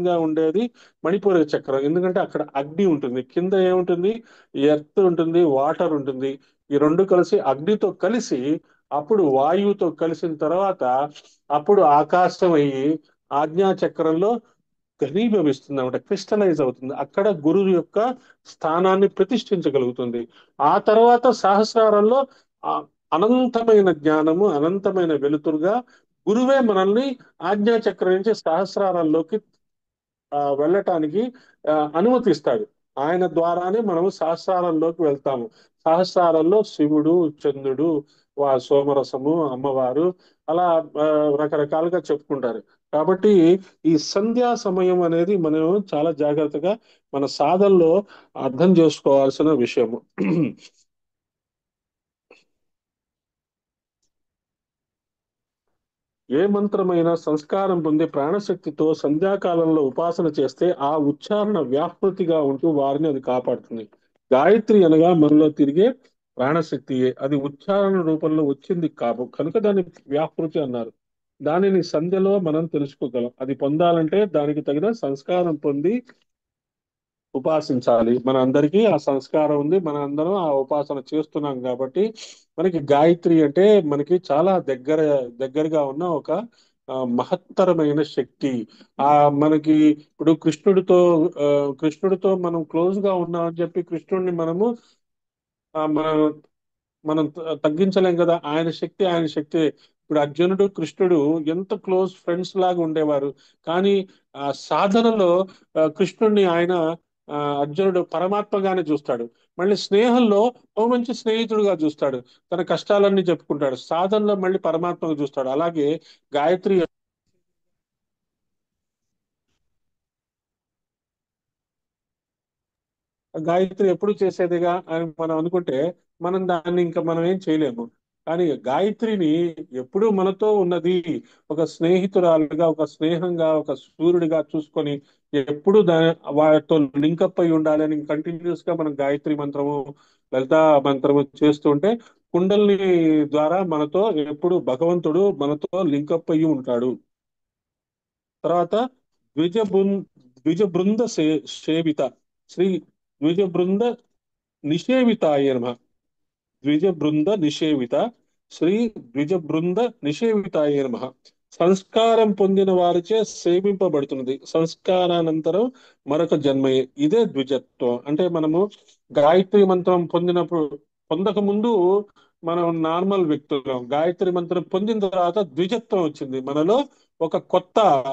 గా ఉండేది మణిపూరక చక్రం. ఎందుకంటే అక్కడ అగ్ని ఉంటుంది, కింద ఏముంటుంది, ఎర్త్ ఉంటుంది, వాటర్ ఉంటుంది. ఈ రెండు కలిసి అగ్నితో కలిసి అప్పుడు వాయువుతో కలిసిన తర్వాత అప్పుడు ఆకాశం అయ్యి ఆజ్ఞా చక్రంలో ఘనీభవిస్తుంది అనమాట, క్రిస్టలైజ్ అవుతుంది. అక్కడ గురువు యొక్క స్థానాన్ని ప్రతిష్ఠించగలుగుతుంది. ఆ తర్వాత సహస్రారంలో ఆ అనంతమైన జ్ఞానము, అనంతమైన వెలుతురుగా గురువే మనల్ని ఆజ్ఞాచక్రం నుంచి సహస్రారాల్లోకి వెళ్ళటానికి అనుమతిస్తాడు. ఆయన ద్వారానే మనము సహస్రారంలోకి వెళ్తాము. సహస్రారంలో శివుడు, చంద్రుడు, సోమరసము, అమ్మవారు, అలా ఆ, రకరకాలుగా చెప్పుకుంటారు. కాబట్టి ఈ సంధ్యా సమయం అనేది మనం చాలా జాగ్రత్తగా మన సాధనలో అర్థం చేసుకోవాల్సిన విషయము. ఏ మంత్రమైనా సంస్కారం పొంది ప్రాణశక్తితో సంధ్యాకాలంలో ఉపాసన చేస్తే ఆ ఉచ్చారణ వ్యాపృతిగా ఉంటూ వారిని అది కాపాడుతుంది. గాయత్రి అనగా మనలో తిరిగే ప్రాణశక్తియే. అది ఉచ్చారణ రూపంలో వచ్చింది కనుక దాన్ని వ్యాపృతి అన్నారు. దానిని సంధ్యలో మనం తెలుసుకోగలం. అది పొందాలంటే దానికి తగిన సంస్కారం పొంది ఉపాసించాలి. మన అందరికీ ఆ సంస్కారం ఉంది. మన అందరం ఆ ఉపాసన చేస్తున్నాం కాబట్టి మనకి గాయత్రి అంటే మనకి చాలా దగ్గరగా ఉన్న ఒక మహత్తరమైన శక్తి. ఆ మనకి ఇప్పుడు కృష్ణుడితో మనం క్లోజ్ గా ఉన్నామని చెప్పి కృష్ణుడిని మనము మనం మనం తగ్గించలేం కదా. ఆయన శక్తి. ఇప్పుడు అర్జునుడు కృష్ణుడు ఎంత క్లోజ్ ఫ్రెండ్స్ లాగా ఉండేవారు. కానీ ఆ సాధనలో కృష్ణుడిని అర్జునుడు పరమాత్మగానే చూస్తాడు. మళ్ళీ స్నేహంలో ఓ మంచి స్నేహితుడుగా చూస్తాడు. తన కష్టాలన్నీ చెప్పుకుంటాడు. సాధనలో మళ్ళీ పరమాత్మగా చూస్తాడు. అలాగే గాయత్రి గాయత్రి ఎప్పుడు చేసేదిగా అని మనం అనుకుంటే మనం ఏం చేయలేము. కానీ గాయత్రిని ఎప్పుడూ మనతో ఉన్నది, ఒక స్నేహితురాలుగా, ఒక స్నేహంగా, ఒక సూర్యుడిగా చూసుకొని ఎప్పుడు వాటితో లింకప్ అయి ఉండాలని కంటిన్యూస్ గా మనం గాయత్రి మంత్రము, లలితా మంత్రము చేస్తుంటే కుండలిని ద్వారా మనతో ఎప్పుడు భగవంతుడు మనతో లింకప్ అయ్యి ఉంటాడు. తర్వాత ద్విజ బృం- ద్విజ బృంద సేవిత శ్రీ ద్విజ బృంద నిషేవితాయ నమః. ద్విజ బృంద నిషేవిత శ్రీ ద్విజ బృంద నిషేవితాయ నమః. సంస్కారం పొందిన వారిచే సేవింపబడుతున్నది. సంస్కారానంతరం మరొక జన్మయే. ఇదే ద్విజత్వం. అంటే మనము గాయత్రి మంత్రం పొందక ముందు మనం నార్మల్ వ్యక్తులం. గాయత్రి మంత్రం పొందిన తర్వాత ద్విజత్వం వచ్చింది. మనలో ఒక కొత్త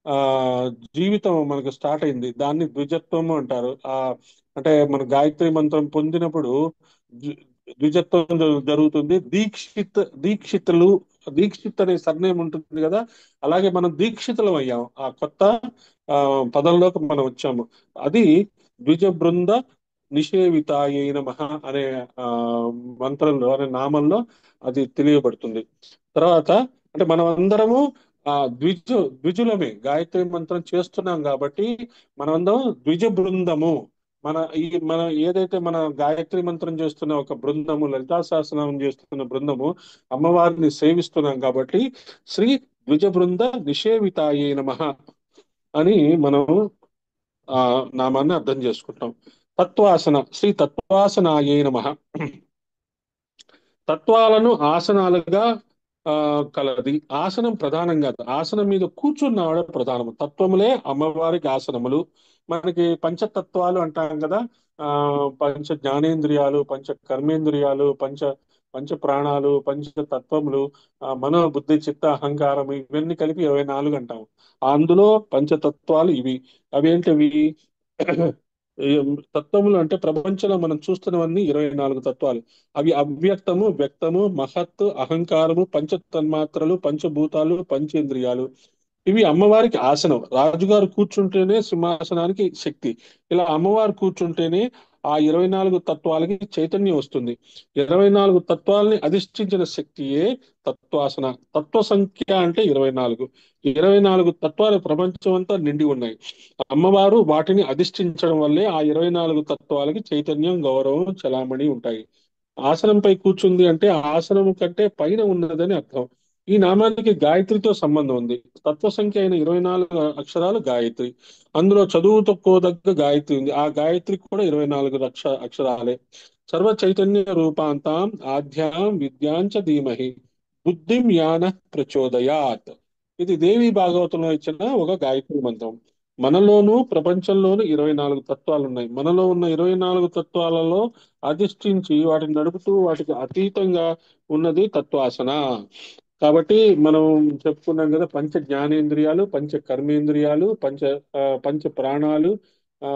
ఆ జీవితం మనకు స్టార్ట్ అయింది. దాన్ని ద్విజత్వము అంటారు. అంటే మన గాయత్రి మంత్రం పొందినప్పుడు ద్వి- ద్విజత్వం జరుగుతుంది. దీక్షిత్ అనే సర్నేమ్ ఉంటుంది కదా. అలాగే మనం దీక్షితులం అయ్యాం. ఆ కొత్త ఆ పదంలోకి మనం వచ్చాము. అది ద్విజ బృంద నిషేవితాయై నమః అనే ఆ నామంలో అది తెలియబడుతుంది. తర్వాత అంటే మనం అందరము ఆ ద్విజులమే. గాయత్రి మంత్రం చేస్తున్నాం కాబట్టి మనమందరం ద్విజ బృందము. మనం ఏదైతే మన గాయత్రి మంత్రం చేస్తున్న ఒక బృందము, లలితా సహస్రనామం చేస్తున్న బృందము, అమ్మవారిని సేవిస్తున్నాం కాబట్టి శ్రీ ద్విజ బృంద నిషేవితాయే నమః అని మనం ఆ నామాన్ని అర్థం చేసుకుంటాం. శ్రీ తత్వాసనాయే నమః. తత్వాలను ఆసనాలుగా ఆ కలది. ఆసనం ప్రధానం కాదు. ఆసనం మీద కూర్చున్నవాడే ప్రధానము. తత్వములే అమ్మవారికి ఆసనములు. మనకి పంచతత్వాలు అంటాం కదా. పంచ జ్ఞానేంద్రియాలు, పంచ కర్మేంద్రియాలు, పంచ ప్రాణాలు, పంచ తత్వములు, మనో బుద్ధి చిత్త అహంకారం, ఇవన్నీ కలిపి 24 అంటాం. అందులో పంచతత్వాలు ఇవి. అవేంటివి? ఈ తత్వములు అంటే ప్రపంచంలో మనం చూస్తున్నవన్నీ 24 తత్వాలు. అవి అవ్యక్తము, వ్యక్తము, మహత్, అహంకారము, పంచ తన్మాత్రలు, పంచభూతాలు, పంచేంద్రియాలు. ఇవి అమ్మవారికి ఆసనం. రాజుగారు కూర్చుంటేనే సింహాసనానికి శక్తి. ఇలా అమ్మవారు కూర్చుంటేనే ఆ 24 తత్వాలకి చైతన్యం వస్తుంది. 24 తత్వాలని అధిష్ఠించిన శక్తియే తత్వాసన. తత్వ సంఖ్య అంటే 24. 24 తత్వాలు ప్రపంచం అంతా నిండి ఉన్నాయి. అమ్మవారు వాటిని అధిష్ఠించడం వల్లే ఆ 24 తత్వాలకి చైతన్యం, గౌరవం, చలామణి ఉంటాయి. ఆసనంపై కూర్చుంది అంటే ఆసనం కంటే పైన ఉన్నదని అర్థం. ఈ నామానికి గాయత్రితో సంబంధం ఉంది. తత్వ సంఖ్య అయిన 24 అక్షరాలు గాయత్రి. అందులో చదువుకోదగ్గ గాయత్రి ఉంది. ఆ గాయత్రి కూడా 24 అక్షరాలే. సర్వ చైతన్య రూపాంతాం ఆద్యాం విద్యాంచ ధీమహి బుద్ధిం యాన ప్రచోదయాత్. ఇది దేవి భాగవతంలో ఇచ్చిన ఒక గాయత్రి మంత్రం. మనలోనూ ప్రపంచంలోనూ 24 తత్వాలు ఉన్నాయి. మనలో ఉన్న 24 తత్వాలలో అధిష్ఠించి వాటిని నడుపుతూ వాటికి అతీతంగా ఉన్నది తత్వాసన. కాబట్టి మనం చెప్పుకున్నాం కదా, పంచ జ్ఞానేంద్రియాలు, పంచ కర్మేంద్రియాలు, పంచ ప్రాణాలు,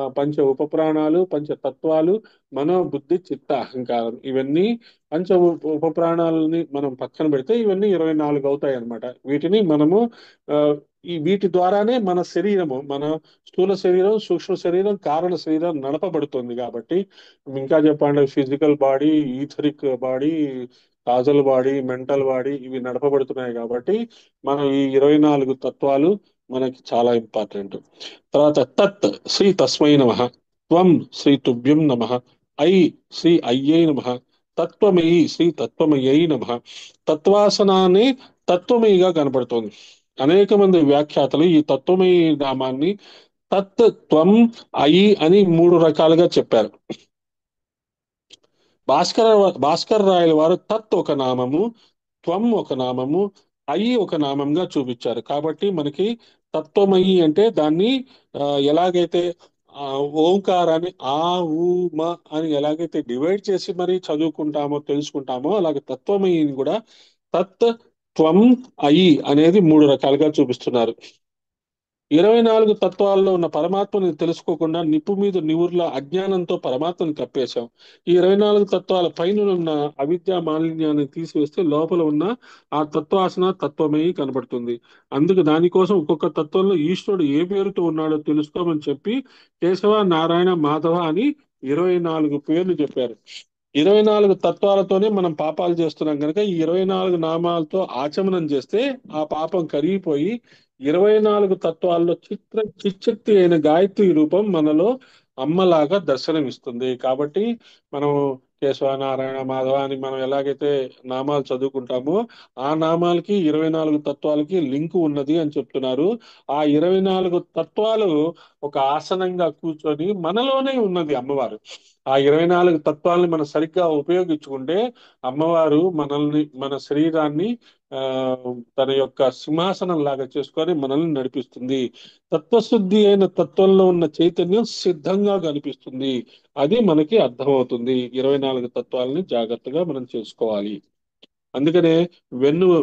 పంచ ఉప ప్రాణాలు, పంచ తత్వాలు, మనో బుద్ధి చిత్త అహంకారం. ఇవన్నీ పంచ ఉప ప్రాణాలని మనం పక్కన పెడితే ఇవన్నీ 24 అవుతాయి అన్నమాట. వీటిని మనము ఆ, వీటి ద్వారానే మన శరీరము, మన స్థూల శరీరం, సూక్ష్మ శరీరం, కారణ శరీరం నడపబడుతుంది. కాబట్టి ఇంకా చెప్పండి, physical body, etheric body, causal body, mental body ఇవి నడపబడుతున్నాయి కాబట్టి మనం ఈ 24 తత్వాలు మనకి చాలా ఇంపార్టెంట్. తర్వాత తత్ శ్రీ తస్మై నమః, త్వం శ్రీ తుభ్యం నమః, ఐ శ్రీ అయ్యై నమః, తత్వమయి శ్రీ తత్వమయ్యై నమః. తత్వాసనాన్ని తత్వమయిగా కనపడుతోంది. అనేక మంది వ్యాఖ్యాతలు ఈ తత్వమయి నామాన్ని తత్, త్వం, అయి అని 3 రకాలుగా చెప్పారు. భాస్కర భాస్కర్ రాయల వారు తత్ ఒక నామము, త్వం ఒక నామము, అయి ఒక నామంగా చూపించారు. కాబట్టి మనకి తత్వమయి అంటే దాన్ని ఎలాగైతే ఆ, ఓంకారాన్ని ఆ ఊ మ అని ఎలాగైతే డివైడ్ చేసి మరి చదువుకుంటామో తెలుసుకుంటామో అలాగే తత్వమయిని కూడా తత్, త్వం, అయి అనేది 3 రకాలుగా చూపిస్తున్నారు. 24 తత్వాల్లో ఉన్న పరమాత్మని తెలుసుకోకుండా నిప్పు మీద నివుర్ల అజ్ఞానంతో పరమాత్మని కప్పేశాం. ఈ 24 తత్వాల పైన ఉన్న అవిద్యా మాలిన్యాన్ని తీసివేస్తే లోపల ఉన్న ఆ తత్వాసన తత్వమై కనబడుతుంది. అందుకు దానికోసం ఒక్కొక్క తత్వంలో ఈశ్వరుడు ఏ పేరుతో ఉన్నాడో తెలుసుకోమని చెప్పి కేశవ, నారాయణ, మాధవ అని 24 పేర్లు చెప్పారు. 24 తత్వాలతోనే మనం పాపాలు చేస్తున్నాం కనుక ఈ 24 నామాలతో ఆచమనం చేస్తే ఆ పాపం కరిగిపోయి 24 తత్వాల్లో చిచ్చక్తి అయిన గాయత్రి రూపం మనలో అమ్మలాగా దర్శనమిస్తుంది. కాబట్టి మనం కేశవ, నారాయణ, మాధవ అని మనం ఎలాగైతే నామాలు చదువుకుంటామో ఆ నామాలకి 24 తత్వాలకి లింకు ఉన్నది అని చెప్తున్నారు. ఆ 24 తత్వాలు ఒక ఆసనంగా కూర్చొని మనలోనే ఉన్నది అమ్మవారు. ఆ 24 తత్వాలని మనం సరిగ్గా ఉపయోగించుకుంటే అమ్మవారు మనల్ని, మన శరీరాన్ని ఆ తన యొక్క సింహాసనం లాగా చేసుకొని మనల్ని నడిపిస్తుంది. తత్వశుద్ధి అయిన తత్వంలో ఉన్న చైతన్యం సిద్ధంగా కనిపిస్తుంది. అది మనకి అర్థమవుతుంది. 24 తత్వాలని జాగ్రత్తగా మనం చేసుకోవాలి. అందుకనే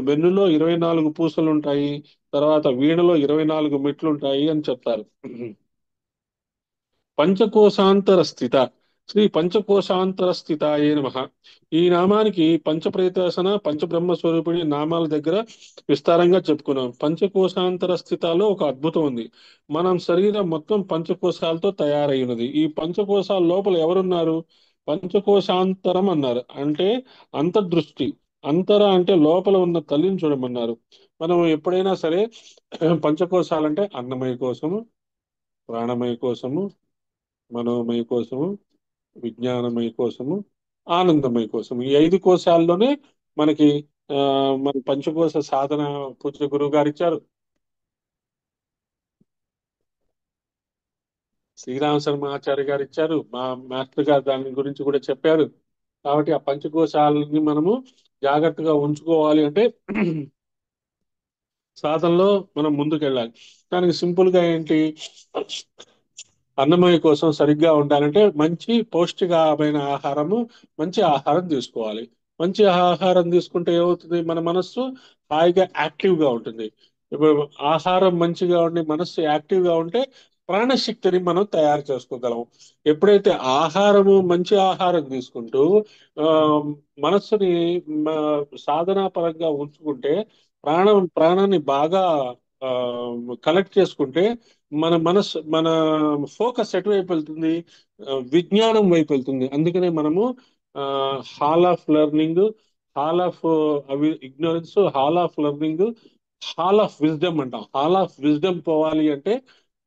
వెన్నులో 24 పూసలు ఉంటాయి, తర్వాత వీణలో 24 మెట్లు ఉంటాయి అని చెప్తారు. పంచకోశాంతర స్థిత శ్రీ పంచకోశాంతర స్థితాయే నమః. ఈ నామానికి పంచప్రేతాసన, పంచబ్రహ్మ స్వరూపిణి నామాల దగ్గర విస్తారంగా చెప్పుకున్నాం. పంచకోశాంతర స్థితాలో ఒక అద్భుతం ఉంది. మనం శరీరం మొత్తం పంచకోశాలతో తయారై ఉన్నది. ఈ పంచకోశాల లోపల ఎవరున్నారు? పంచకోశాంతరం అన్నారు అంటే అంతర్దృష్టి. అంతర అంటే లోపల ఉన్న తల్లిని చూడమన్నారు. మనం ఎప్పుడైనా సరే పంచకోశాలంటే అన్నమయ కోసము, ప్రాణమయ కోసము, మనోమయ కోసము, విజ్ఞానమయ కోసము, ఆనందమయ కోసము, ఈ 5 కోశాల్లోనే మనకి ఆ మన పంచకోశ సాధన పూజ్య గురువు గారు ఇచ్చారు. శ్రీరామ శర్మ ఆచార్య గారు ఇచ్చారు. మా మాస్టర్ గారు దాని గురించి కూడా చెప్పారు. కాబట్టి ఆ పంచకోశాలని మనము జాగ్రత్తగా ఉంచుకోవాలి అంటే సాధనలో మనం ముందుకెళ్ళాలి. దానికి సింపుల్ గా ఏంటి, అన్నమయ్య కోసం సరిగ్గా ఉండాలంటే మంచి పౌష్టికమైన ఆహారము, మంచి ఆహారం తీసుకోవాలి. మంచి ఆహారం తీసుకుంటే ఏమవుతుంది, మన మనస్సు హాయిగా యాక్టివ్ గా ఉంటుంది. ఇప్పుడు ఆహారం మంచిగా ఉండి మనస్సు యాక్టివ్ గా ఉంటే ప్రాణశక్తిని మనం తయారు చేసుకోగలం. ఎప్పుడైతే ఆహారము మంచి ఆహారం తీసుకుంటూ ఆ మనస్సుని సాధనా పరంగా ఉంచుకుంటే ప్రాణాన్ని బాగా కలెక్ట్ చేసుకుంటే మన ఫోకస్ ఎటువైపు వెళ్తుంది, విజ్ఞానం వైపు వెళ్తుంది. అందుకనే మనము hall of learning, hall of ignorance, hall of learning, hall of wisdom అంటాం. హాల్ ఆఫ్ విజ్డమ్ పోవాలి అంటే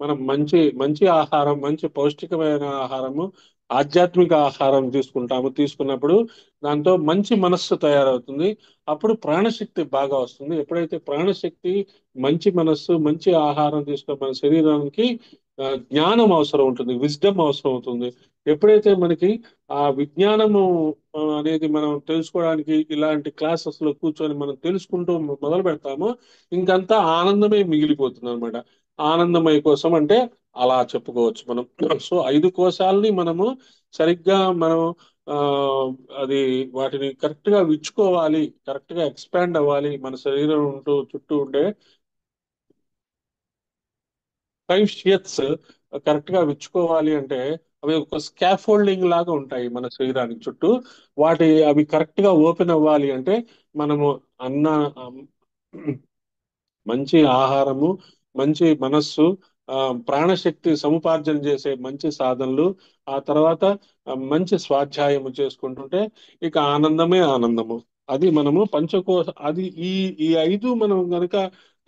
మనం మంచి మంచి ఆహారం, మంచి పౌష్టికమైన ఆహారము, ఆధ్యాత్మిక ఆహారం తీసుకున్నప్పుడు దాంతో మంచి మనస్సు తయారవుతుంది. అప్పుడు ప్రాణశక్తి బాగా వస్తుంది. ఎప్పుడైతే ప్రాణశక్తి, మంచి మనస్సు, మంచి ఆహారం తీసుకున్న మన శరీరానికి జ్ఞానం అవసరం ఉంటుంది, విజ్డమ్ అవసరం అవుతుంది. ఎప్పుడైతే మనకి ఆ విజ్ఞానము అనేది మనం తెలుసుకోవడానికి ఇలాంటి క్లాసెస్ లో కూర్చొని మనం తెలుసుకుంటూ మొదలు పెడతామో ఇంకంతా ఆనందమే మిగిలిపోతుంది అనమాట. ఆనందమయ కోసం అంటే అలా చెప్పుకోవచ్చు మనం. సో 5 కోశాలని మనము సరిగ్గా మనం ఆ అది వాటిని కరెక్ట్ గా విచ్చుకోవాలి, కరెక్ట్ గా ఎక్స్పాండ్ అవ్వాలి. మన శరీరం చుట్టూ ఉండే 5 షియర్స్ కరెక్ట్ గా విచ్చుకోవాలి అంటే అవి ఒక స్కాఫోల్డింగ్ లాగా ఉంటాయి మన శరీరానికి చుట్టూ. అవి కరెక్ట్ గా ఓపెన్ అవ్వాలి అంటే మనము అన్న మంచి ఆహారము, మంచి మనస్సు, ఆ ప్రాణశక్తి సముపార్జన చేసే మంచి సాధనలు, ఆ తర్వాత మంచి స్వాధ్యాయము చేసుకుంటుంటే ఇక ఆనందమే ఆనందము. అది మనము పంచకోశ అది ఈ ఐదు మనం గనక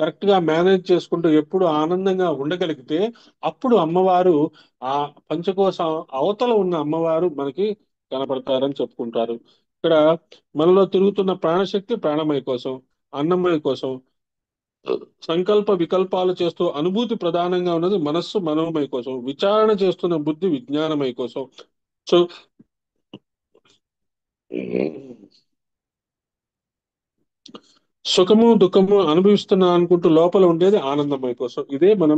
కరెక్ట్ గా మేనేజ్ చేసుకుంటూ ఎప్పుడు ఆనందంగా ఉండగలిగితే అప్పుడు అమ్మవారు ఆ పంచకోశ అవతల ఉన్న అమ్మవారు మనకి కనపడతారని చెప్పుకుంటారు. ఇక్కడ మనలో తిరుగుతున్న ప్రాణశక్తి ప్రాణమయ కోసం, అన్నమయ కోసం, సంకల్ప వికల్పాలు చేస్తూ అనుభూతి ప్రధానంగా ఉన్నది మనస్సు మనోమయ కోసం, విచారణ చేస్తున్న బుద్ధి విజ్ఞానమయ కోసం. సో సుఖము దుఃఖము అనుభవిస్తున్నా అనుకుంటూ లోపల ఉండేది ఆనందమయ కోసం. ఇదే మన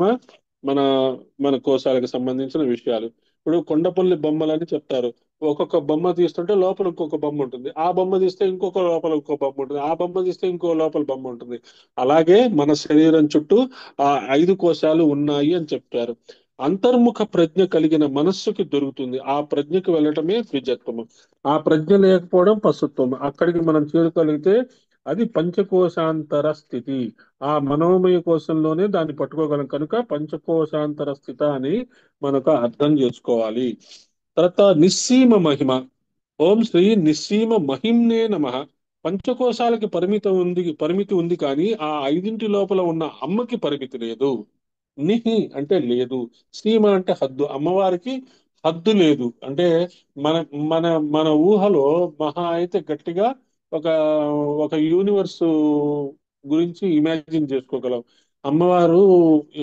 మన కోశాలకు సంబంధించిన విషయాలు. ఇప్పుడు కొండపల్లి బొమ్మలని చెప్తారు. ఒక్కొక్క బొమ్మ తీస్తుంటే లోపల ఇంకొక బొమ్మ ఉంటుంది, ఆ బొమ్మ తీస్తే ఇంకొక లోపల ఇంకో బొమ్మ ఉంటుంది, ఆ బొమ్మ తీస్తే ఇంకో లోపల బొమ్మ ఉంటుంది. అలాగే మన శరీరం చుట్టూ ఆ ఐదు కోశాలు ఉన్నాయి అని చెప్తారు. అంతర్ముఖ ప్రజ్ఞ కలిగిన మనస్సుకి దొరుకుతుంది. ఆ ప్రజ్ఞకు వెళ్ళటమే ద్విజత్వము. ఆ ప్రజ్ఞ లేకపోవడం పశుత్వం. అక్కడికి మనం చేరుకోగలిగితే అది పంచకోశాంతర స్థితి. ఆ మనోమయ కోశంలోనే దాన్ని పట్టుకోగలం కనుక పంచకోశాంతర స్థిత అని మనకు అర్థం చేసుకోవాలి. తర్వాత నిస్సీమ మహిమ. ఓం శ్రీ నిస్సీమ మహిమ్నే నమః. పంచకోశాలకి పరిమితి ఉంది కానీ ఆ ఐదింటి లోపల ఉన్న అమ్మకి పరిమితి లేదు. నిహి అంటే లేదు, సీమ అంటే హద్దు. అమ్మవారికి హద్దు లేదు. అంటే మన మన మన ఊహలో మహా అయితే గట్టిగా ఒక ఒక యూనివర్స్ గురించి ఇమాజిన్ చేసుకోగలం. అమ్మవారు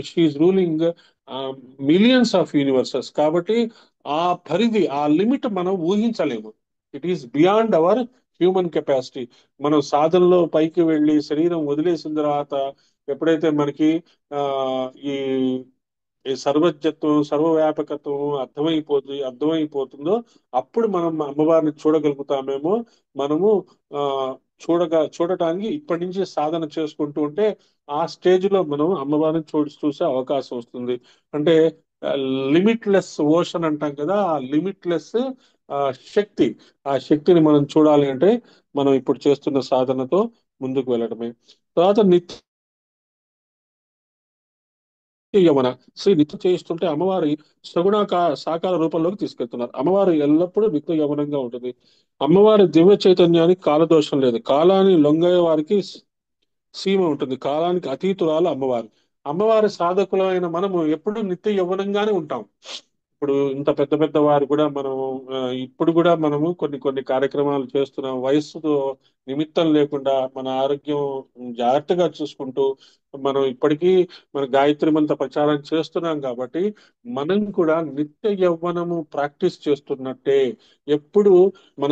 she ruling millions of universes కాబట్టి ఆ పరిధి, ఆ లిమిట్ మనం ఊహించలేము. It is beyond our human capacity. మనం సాధనలో పైకి వెళ్ళి శరీరం వదిలేసిన తర్వాత ఎప్పుడైతే మనకి ఆ ఈ ఈ సర్వజ్ఞత్వం సర్వవ్యాపకత్వం అర్థమైపోతుందో అప్పుడు మనం అమ్మవారిని చూడగలుగుతామేమో. మనము ఆ చూడటానికి ఇప్పటి నుంచి సాధన చేసుకుంటూ ఉంటే ఆ స్టేజ్ లో మనం అమ్మవారిని చూసే అవకాశం వస్తుంది. అంటే లిమిట్లెస్ ఓషన్ అంటాం కదా, ఆ లిమిట్లెస్ ఆ శక్తి, ఆ శక్తిని మనం చూడాలి అంటే మనం ఇప్పుడు చేస్తున్న సాధనతో ముందుకు వెళ్ళడమే. తర్వాత యవన శ్రీ నిత్య చేయిస్తుంటే అమ్మవారి సాకార రూపంలోకి తీసుకెళ్తున్నారు. అమ్మవారు ఎల్లప్పుడూ నిత్య యవనంగా ఉంటుంది. అమ్మవారి దివ్య చైతన్యానికి కాలదోషం లేదు. కాలాన్ని లొంగయ్యే వారికి సీమ ఉంటుంది. కాలానికి అతీతురాలు అమ్మవారు. అమ్మవారి సాధకులైన మనము ఎప్పుడు నిత్య యవ్వనంగానే ఉంటాం. ఇప్పుడు ఇంత పెద్ద పెద్ద వారు కూడా మనం ఇప్పుడు కూడా మనము కొన్ని కొన్ని కార్యక్రమాలు చేస్తున్నాం. వయస్సుతో నిమిత్తం లేకుండా మన ఆరోగ్యం జాగ్రత్తగా చూసుకుంటూ మనం ఇప్పటికీ మన గాయత్రి మంత్ర ప్రచారం చేస్తున్నాం కాబట్టి మనం కూడా నిత్య యవ్వనము ప్రాక్టీస్ చేస్తున్నట్టే. ఎప్పుడు మన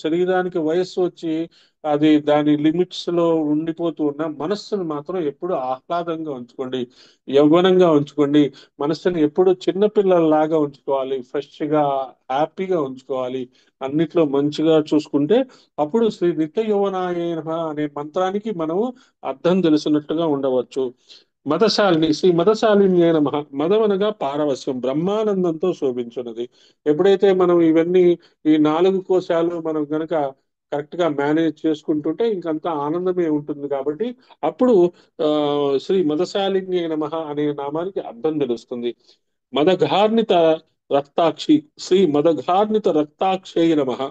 శరీరానికి వయస్సు వచ్చి అది దాని లిమిట్స్ లో ఉండిపోతూ ఉన్న మనస్సును మాత్రం ఎప్పుడు ఆహ్లాదంగా ఉంచుకోండి, యవ్వనంగా ఉంచుకోండి. మనస్సుని ఎప్పుడు చిన్నపిల్లల్లాగా ఉంచుకోవాలి, ఫ్రెష్ గా హ్యాపీగా ఉంచుకోవాలి. అన్నిట్లో మంచిగా చూసుకుంటే అప్పుడు శ్రీ నిత్య యౌవనాయ నమః అనే మంత్రానికి మనము అర్థం తెలిసినట్టుగా ఉండవచ్చు. మదశాలిని శ్రీ మదశాలిని అయిన మదం అనగా పారవస్యం, బ్రహ్మానందంతో శోభించున్నది. ఎప్పుడైతే మనం ఇవన్నీ ఈ నాలుగు కోశాలు మనం గనక కరెక్ట్ గా మేనేజ్ చేసుకుంటుంటే ఇంకంతా ఆనందమే ఉంటుంది. కాబట్టి అప్పుడు ఆ శ్రీ మదశాలిని నమః అనే నామానికి అర్థం తెలుస్తుంది. మదఘార్ణిత రక్తాక్షి శ్రీ మదఘార్ణిత రక్తాక్షయ నమః.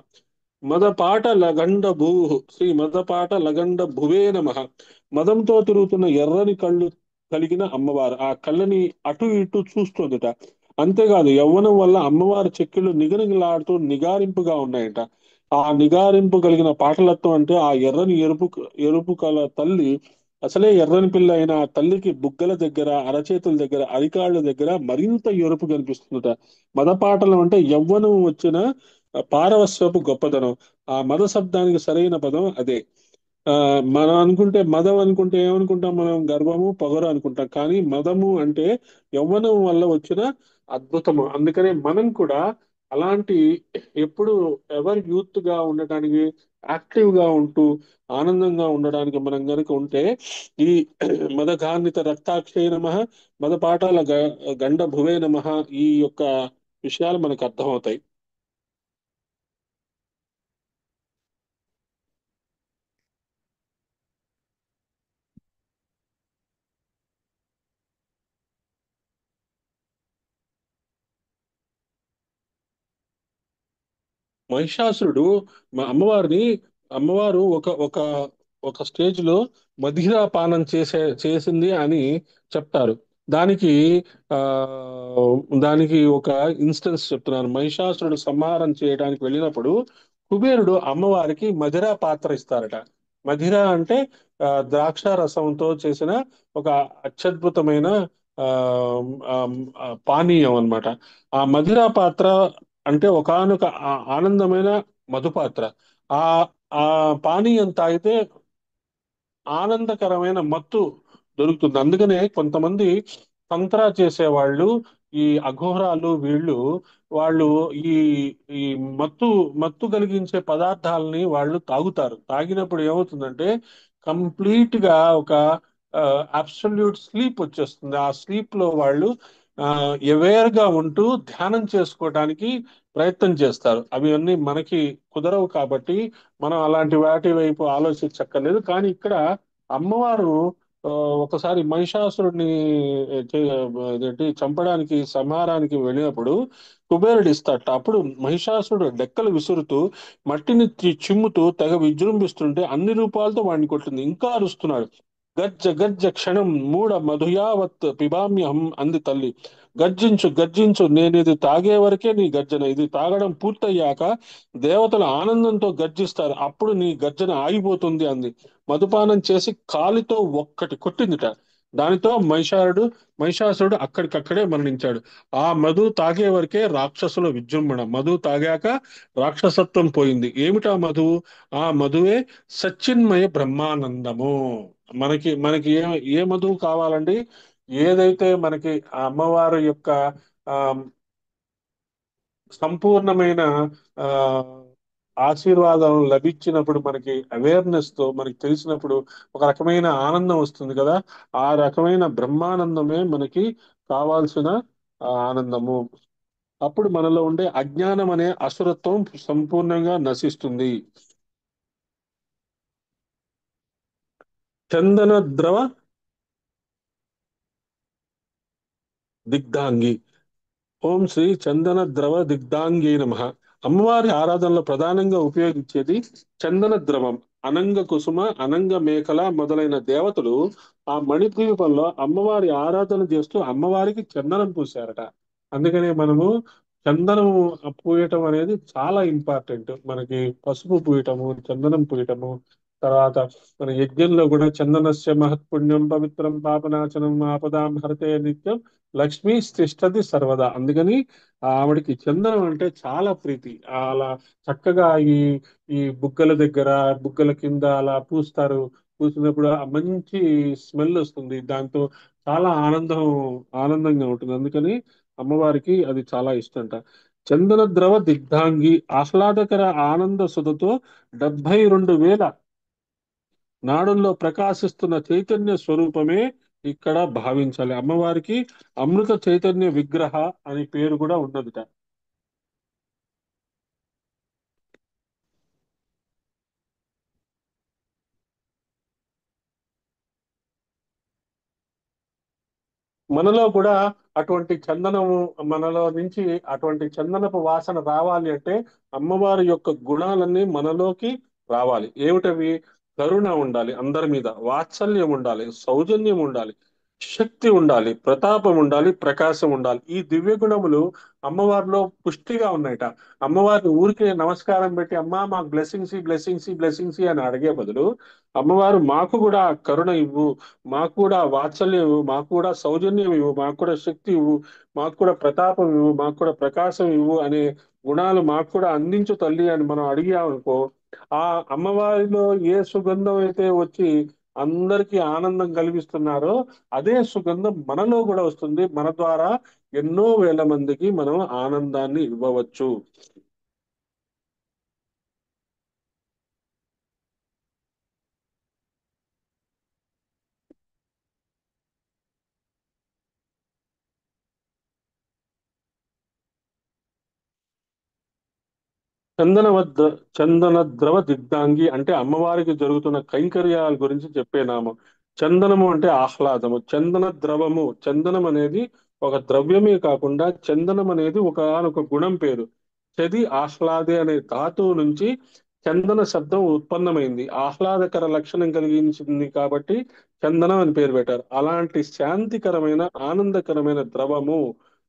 మదపాట లగండ భూ శ్రీ మదపాట లగండ భువే నమః. మదంతో తిరుగుతున్న ఎర్రని కళ్ళు కలిగిన అమ్మవారు. ఆ కళ్ళని అటు ఇటు చూస్తుందిట. అంతేకాదు యవ్వనం వల్ల అమ్మవారి చెక్కిళ్ళు నిగనిగలాడుతూ నిగారింపుగా ఉన్నాయట. ఆ నిగారింపు కలిగిన పాటలత్వం అంటే ఆ ఎర్రని ఎరుపు కల తల్లి అసలే ఎర్రని పిల్ల అయిన ఆ తల్లికి బుగ్గల దగ్గర, అరచేతుల దగ్గర, అరికాళ్ళ దగ్గర మరింత ఎరుపు కనిపిస్తుందట. మదపాటలం అంటే యవ్వనం వచ్చిన పారవస్యపు గొప్పదనం. ఆ మద శబ్దానికి సరైన పదం అదే. ఆ మనం అనుకుంటే మదం అనుకుంటే ఏమనుకుంటాం, మనం గర్వము పొగరు అనుకుంటాం. కానీ మదము అంటే యవ్వనం వల్ల వచ్చిన అద్భుతము. అందుకనే మనం కూడా అలాంటి ఎప్పుడు ఎవర్ యూత్ గా ఉండటానికి, యాక్టివ్ గా ఉంటూ ఆనందంగా ఉండడానికి మనం గనుక ఉంటే ఈ మదఘాన్విత రక్తాక్షయ నమః, మద పాఠాల గండ భువే నమః, ఈ యొక్క విషయాలు మనకు అర్థమవుతాయి. మహిషాసురుడు అమ్మవారిని, అమ్మవారు ఒక ఒక ఒక స్టేజ్ లో మదిరా పానం చేసింది అని చెప్తారు. దానికి ఆ దానికి ఒక ఇన్స్టెన్స్ చెప్తున్నారు. మహిషాసురుడు సంహారం చేయడానికి వెళ్ళినప్పుడు కుబేరుడు అమ్మవారికి మదిరా పాత్ర ఇస్తారట. మదిర అంటే ద్రాక్ష రసంతో చేసిన ఒక అత్యద్భుతమైన ఆ ఆ, పానీయం అన్నమాట. ఆ మదిరా పాత్ర అంటే ఒకానొక ఆనందమైన మధుపాత్ర. ఆ ఆ పానీయం తాగితే ఆనందకరమైన మత్తు దొరుకుతుంది. అందుకనే కొంతమంది తంత్రా చేసేవాళ్ళు, ఈ అఘోరాలు వీళ్ళు, వాళ్ళు ఈ ఈ మత్తు మత్తు కలిగించే పదార్థాలని వాళ్ళు తాగుతారు. తాగినప్పుడు ఏమవుతుందంటే కంప్లీట్ గా ఒక అబ్సల్యూట్ స్లీప్ వచ్చేస్తుంది. ఆ స్లీప్ లో వాళ్ళు అవేర్ గా ఉంటూ ధ్యానం చేసుకోవడానికి ప్రయత్నం చేస్తారు. అవి అన్నీ మనకి కుదరవు కాబట్టి మనం అలాంటి వాటి వైపు ఆలోచించక్కర్లేదు. కానీ ఇక్కడ అమ్మవారు ఆ, ఒకసారి మహిషాసురుడిని చే- ఇదేంటి చంపడానికి, సంహారానికి వెళ్ళినప్పుడు కుబేరుడు ఇస్తాట. అప్పుడు మహిషాసురుడు డెక్కలు విసురుతూ మట్టిని చిమ్ముతూ తెగ విజృంభిస్తుంటే అన్ని రూపాలతో వాడిని కొట్టింది. ఇంకా అరుస్తున్నాడు. గర్జ గర్జ క్షణం మూఢ మధుయావత్ పిబామ్యహం అంది తల్లి. గర్జించు గర్జించు, నేను ఇది తాగే వరకే నీ గర్జన. ఇది తాగడం పూర్తయ్యాక దేవతలు ఆనందంతో గర్జిస్తారు, అప్పుడు నీ గర్జన ఆగిపోతుంది అంది. మధుపానం చేసి కాలితో ఒక్కటి కొట్టిందిట. దానితో మహిషాసురుడు అక్కడికక్కడే మరణించాడు. ఆ మధు తాగే వరకే రాక్షసుల విజృంభణ. మధు తాగాక రాక్షసత్వం పోయింది. ఏమిటా మధువు? ఆ మధువే సచ్చిన్మయ బ్రహ్మానందము. మనకి మనకి ఏ మధువు కావాలండి? ఏదైతే మనకి ఆ అమ్మవారి యొక్క ఆ సంపూర్ణమైన ఆ ఆశీర్వాదం లభించినప్పుడు, మనకి అవేర్నెస్ తో మనకి తెలిసినప్పుడు ఒక రకమైన ఆనందం వస్తుంది కదా. ఆ రకమైన బ్రహ్మానందమే మనకి కావాల్సిన ఆనందము. అప్పుడు మనలో ఉండే అజ్ఞానం అనే అసురత్వం సంపూర్ణంగా నశిస్తుంది. చందన ద్రవ దిగ్ధాంగి. ఓం శ్రీ చందన ద్రవ దిగ్ధాంగి నమః. అమ్మవారి ఆరాధనలో ప్రధానంగా ఉపయోగించేది చందన ద్రవం. అనంగ కుసుమ, అనంగ మేఖల మొదలైన దేవతలు ఆ మణిద్వీపంలో అమ్మవారి ఆరాధన చేస్తూ అమ్మవారికి చందనం పూశారట. అందుకనే మనము చందనం పూయటం అనేది చాలా ఇంపార్టెంట్. మనకి పసుపు పూయటము, చందనం పూయటము, తర్వాత మన యజ్ఞంలో కూడా చందనస్య మహత్పుణ్యం పవిత్రం పాపనాశనం ఆపదాం హరతే నిత్యం లక్ష్మి తిష్టతి సర్వదా. అందుకని ఆవిడకి చందనం అంటే చాలా ప్రీతి. అలా చక్కగా ఈ బుగ్గల దగ్గర, బుగ్గల కింద అలా పూస్తారు. పూసినప్పుడు ఆ మంచి స్మెల్ వస్తుంది. దాంతో చాలా ఆనందంగా ఉంటుంది. అందుకని అమ్మవారికి అది చాలా ఇష్టంట. చందన ద్రవ దిగ్ధాంగి ఆహ్లాదకర ఆనంద సుధతో 72,000 నాడుల్లో ప్రకాశిస్తున్న చైతన్య స్వరూపమే ఇక్కడ భావించాలి. అమ్మవారికి అమృత చైతన్య విగ్రహ అని పేరు కూడా ఉన్నదిట. మనలో కూడా అటువంటి చందనము, మనలో నుంచి అటువంటి చందనపు వాసన రావాలి అంటే అమ్మవారి యొక్క గుణాలన్నీ మనలోకి రావాలి. ఏమిటవి? కరుణ ఉండాలి అందరి మీద, వాత్సల్యం ఉండాలి, సౌజన్యం ఉండాలి, శక్తి ఉండాలి, ప్రతాపం ఉండాలి, ప్రకాశం ఉండాలి. ఈ దివ్య గుణములు అమ్మవారిలో పుష్టిగా ఉన్నాయట. అమ్మవారిని ఊరికే నమస్కారం పెట్టి అమ్మా మాకు బ్లెస్సింగ్స్ బ్లెస్సింగ్స్ బ్లెస్సింగ్స్ అని అడిగే బదులు అమ్మవారు మాకు కూడా కరుణ ఇవ్వు, మాకు కూడా వాత్సల్యం ఇవ్వు, మాకు కూడా సౌజన్యం ఇవ్వు, మాకు కూడా శక్తి ఇవ్వు, మాకు కూడా ప్రతాపం ఇవ్వు, మాకు కూడా ప్రకాశం ఇవ్వు అనే గుణాలు మాకు కూడా అందించు తల్లి అని మనం అడిగామనుకో, ఆ అమ్మవారిలో ఏ సుగంధం అయితే వచ్చి అందరికీ ఆనందం కలిగిస్తున్నారో అదే సుగంధం మనలో కూడా వస్తుంది. మన ద్వారా ఎన్నో వేల మందికి మనం ఆనందాన్ని ఇవ్వవచ్చు. చందనవద్ద చందన ద్రవ దిగ్ధాంగి అంటే అమ్మవారికి జరుగుతున్న కైంకర్యాల గురించి చెప్పే నామం. చందనము అంటే ఆహ్లాదము. చందన ద్రవము, చందనం అనేది ఒక ద్రవ్యమే కాకుండా చందనం అనేది ఒక గుణం పేరు. చది ఆహ్లాదే అనే ధాతువు నుంచి చందన శబ్దం ఉత్పన్నమైంది. ఆహ్లాదకర లక్షణం కలిగించింది కాబట్టి చందనం అని పేరు పెట్టారు. అలాంటి శాంతికరమైన ఆనందకరమైన ద్రవము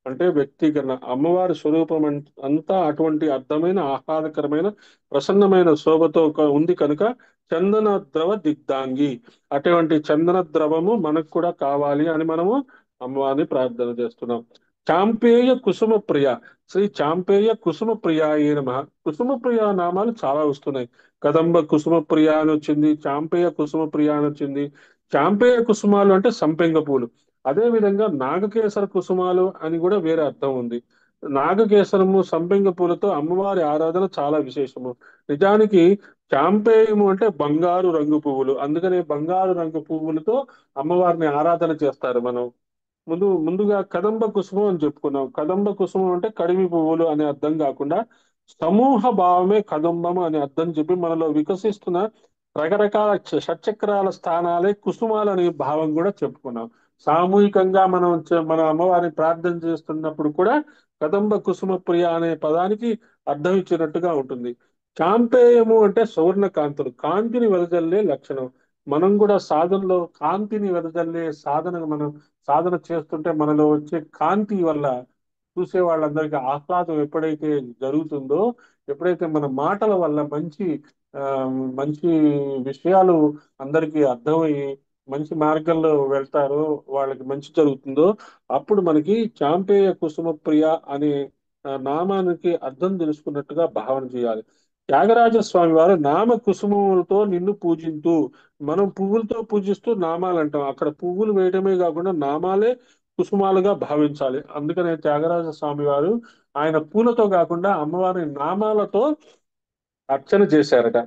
అంటే వ్యక్తీకరణ అమ్మవారి స్వరూపం అంతా అటువంటి అర్థమైన ఆహ్లాదకరమైన ప్రసన్నమైన శోభతో ఉంది కనుక చందన ద్రవ దిగ్ధాంగి, అటువంటి చందన ద్రవము మనకు కూడా కావాలి అని మనము అమ్మవారిని ప్రార్థన చేస్తున్నాం. చాంపేయ కుసుమ ప్రియ, శ్రీ చాంపేయ కుసుమ ప్రియ అయిన నమః. కుసుమ ప్రియ నామాలు చాలా వస్తున్నాయి. కదంబ కుసుమ ప్రియ అని వచ్చింది, చాంపేయ కుసుమ ప్రియ అని వచ్చింది. చాంపేయ కుసుమాలు అంటే సంపెంగ పూలు. అదే విధంగా నాగకేసర కుసుమాలు అని కూడా వేరే అర్థం ఉంది. నాగకేసరము సంపెంగ పూలతో అమ్మవారి ఆరాధన చాలా విశేషము. నిజానికి చాంపేయము అంటే బంగారు రంగు పువ్వులు, అందుకనే బంగారు రంగు పువ్వులతో అమ్మవారిని ఆరాధన చేస్తారు. మనం ముందుగా కదంబ కుసుమం అని చెప్పుకున్నాం. కదంబ కుసుమం అంటే కడిమి పువ్వులు అనే అర్థం కాకుండా సమూహ భావమే కదంబం అనే అర్థం చెప్పి మనలో వికసిస్తున్న రకరకాల షట్చక్రాల స్థానాలే కుసుమాలు అనే భావం కూడా చెప్పుకున్నాం. సామూహికంగా మన అమ్మవారిని ప్రార్థన చేస్తున్నప్పుడు కూడా కదంబ కుసుమ ప్రియ అనే పదానికి అర్థం ఇచ్చినట్టుగా ఉంటుంది. చాంపేయము అంటే సువర్ణ కాంతులు, కాంతిని వెదజల్లే లక్షణం. మనం కూడా సాధనలో కాంతిని వెదజల్లే మనం సాధన చేస్తుంటే మనలో వచ్చే కాంతి వల్ల చూసే వాళ్ళందరికీ ఆహ్లాదం ఎప్పుడైతే జరుగుతుందో, ఎప్పుడైతే మన మాటల వల్ల ఆ, మంచి విషయాలు అందరికీ అర్థమయ్యి మంచి మార్గంలో వెళ్తారో, వాళ్ళకి మంచి జరుగుతుందో, అప్పుడు మనకి చాంపేయ కుసుమ ప్రియ అనే నామానికి అర్థం తెలుసుకున్నట్టుగా భావన చేయాలి. త్యాగరాజ స్వామి వారు నామ కుసుమములతో నిన్ను పూజింతు, మనం పువ్వులతో పూజిస్తూ నామాలు అంటాం. అక్కడ పువ్వులు వేయడమే కాకుండా నామాలే కుసుమాలుగా భావించాలి. అందుకనే త్యాగరాజ స్వామి వారు ఆయన పూలతో కాకుండా అమ్మవారి నామాలతో అర్చన చేశారట.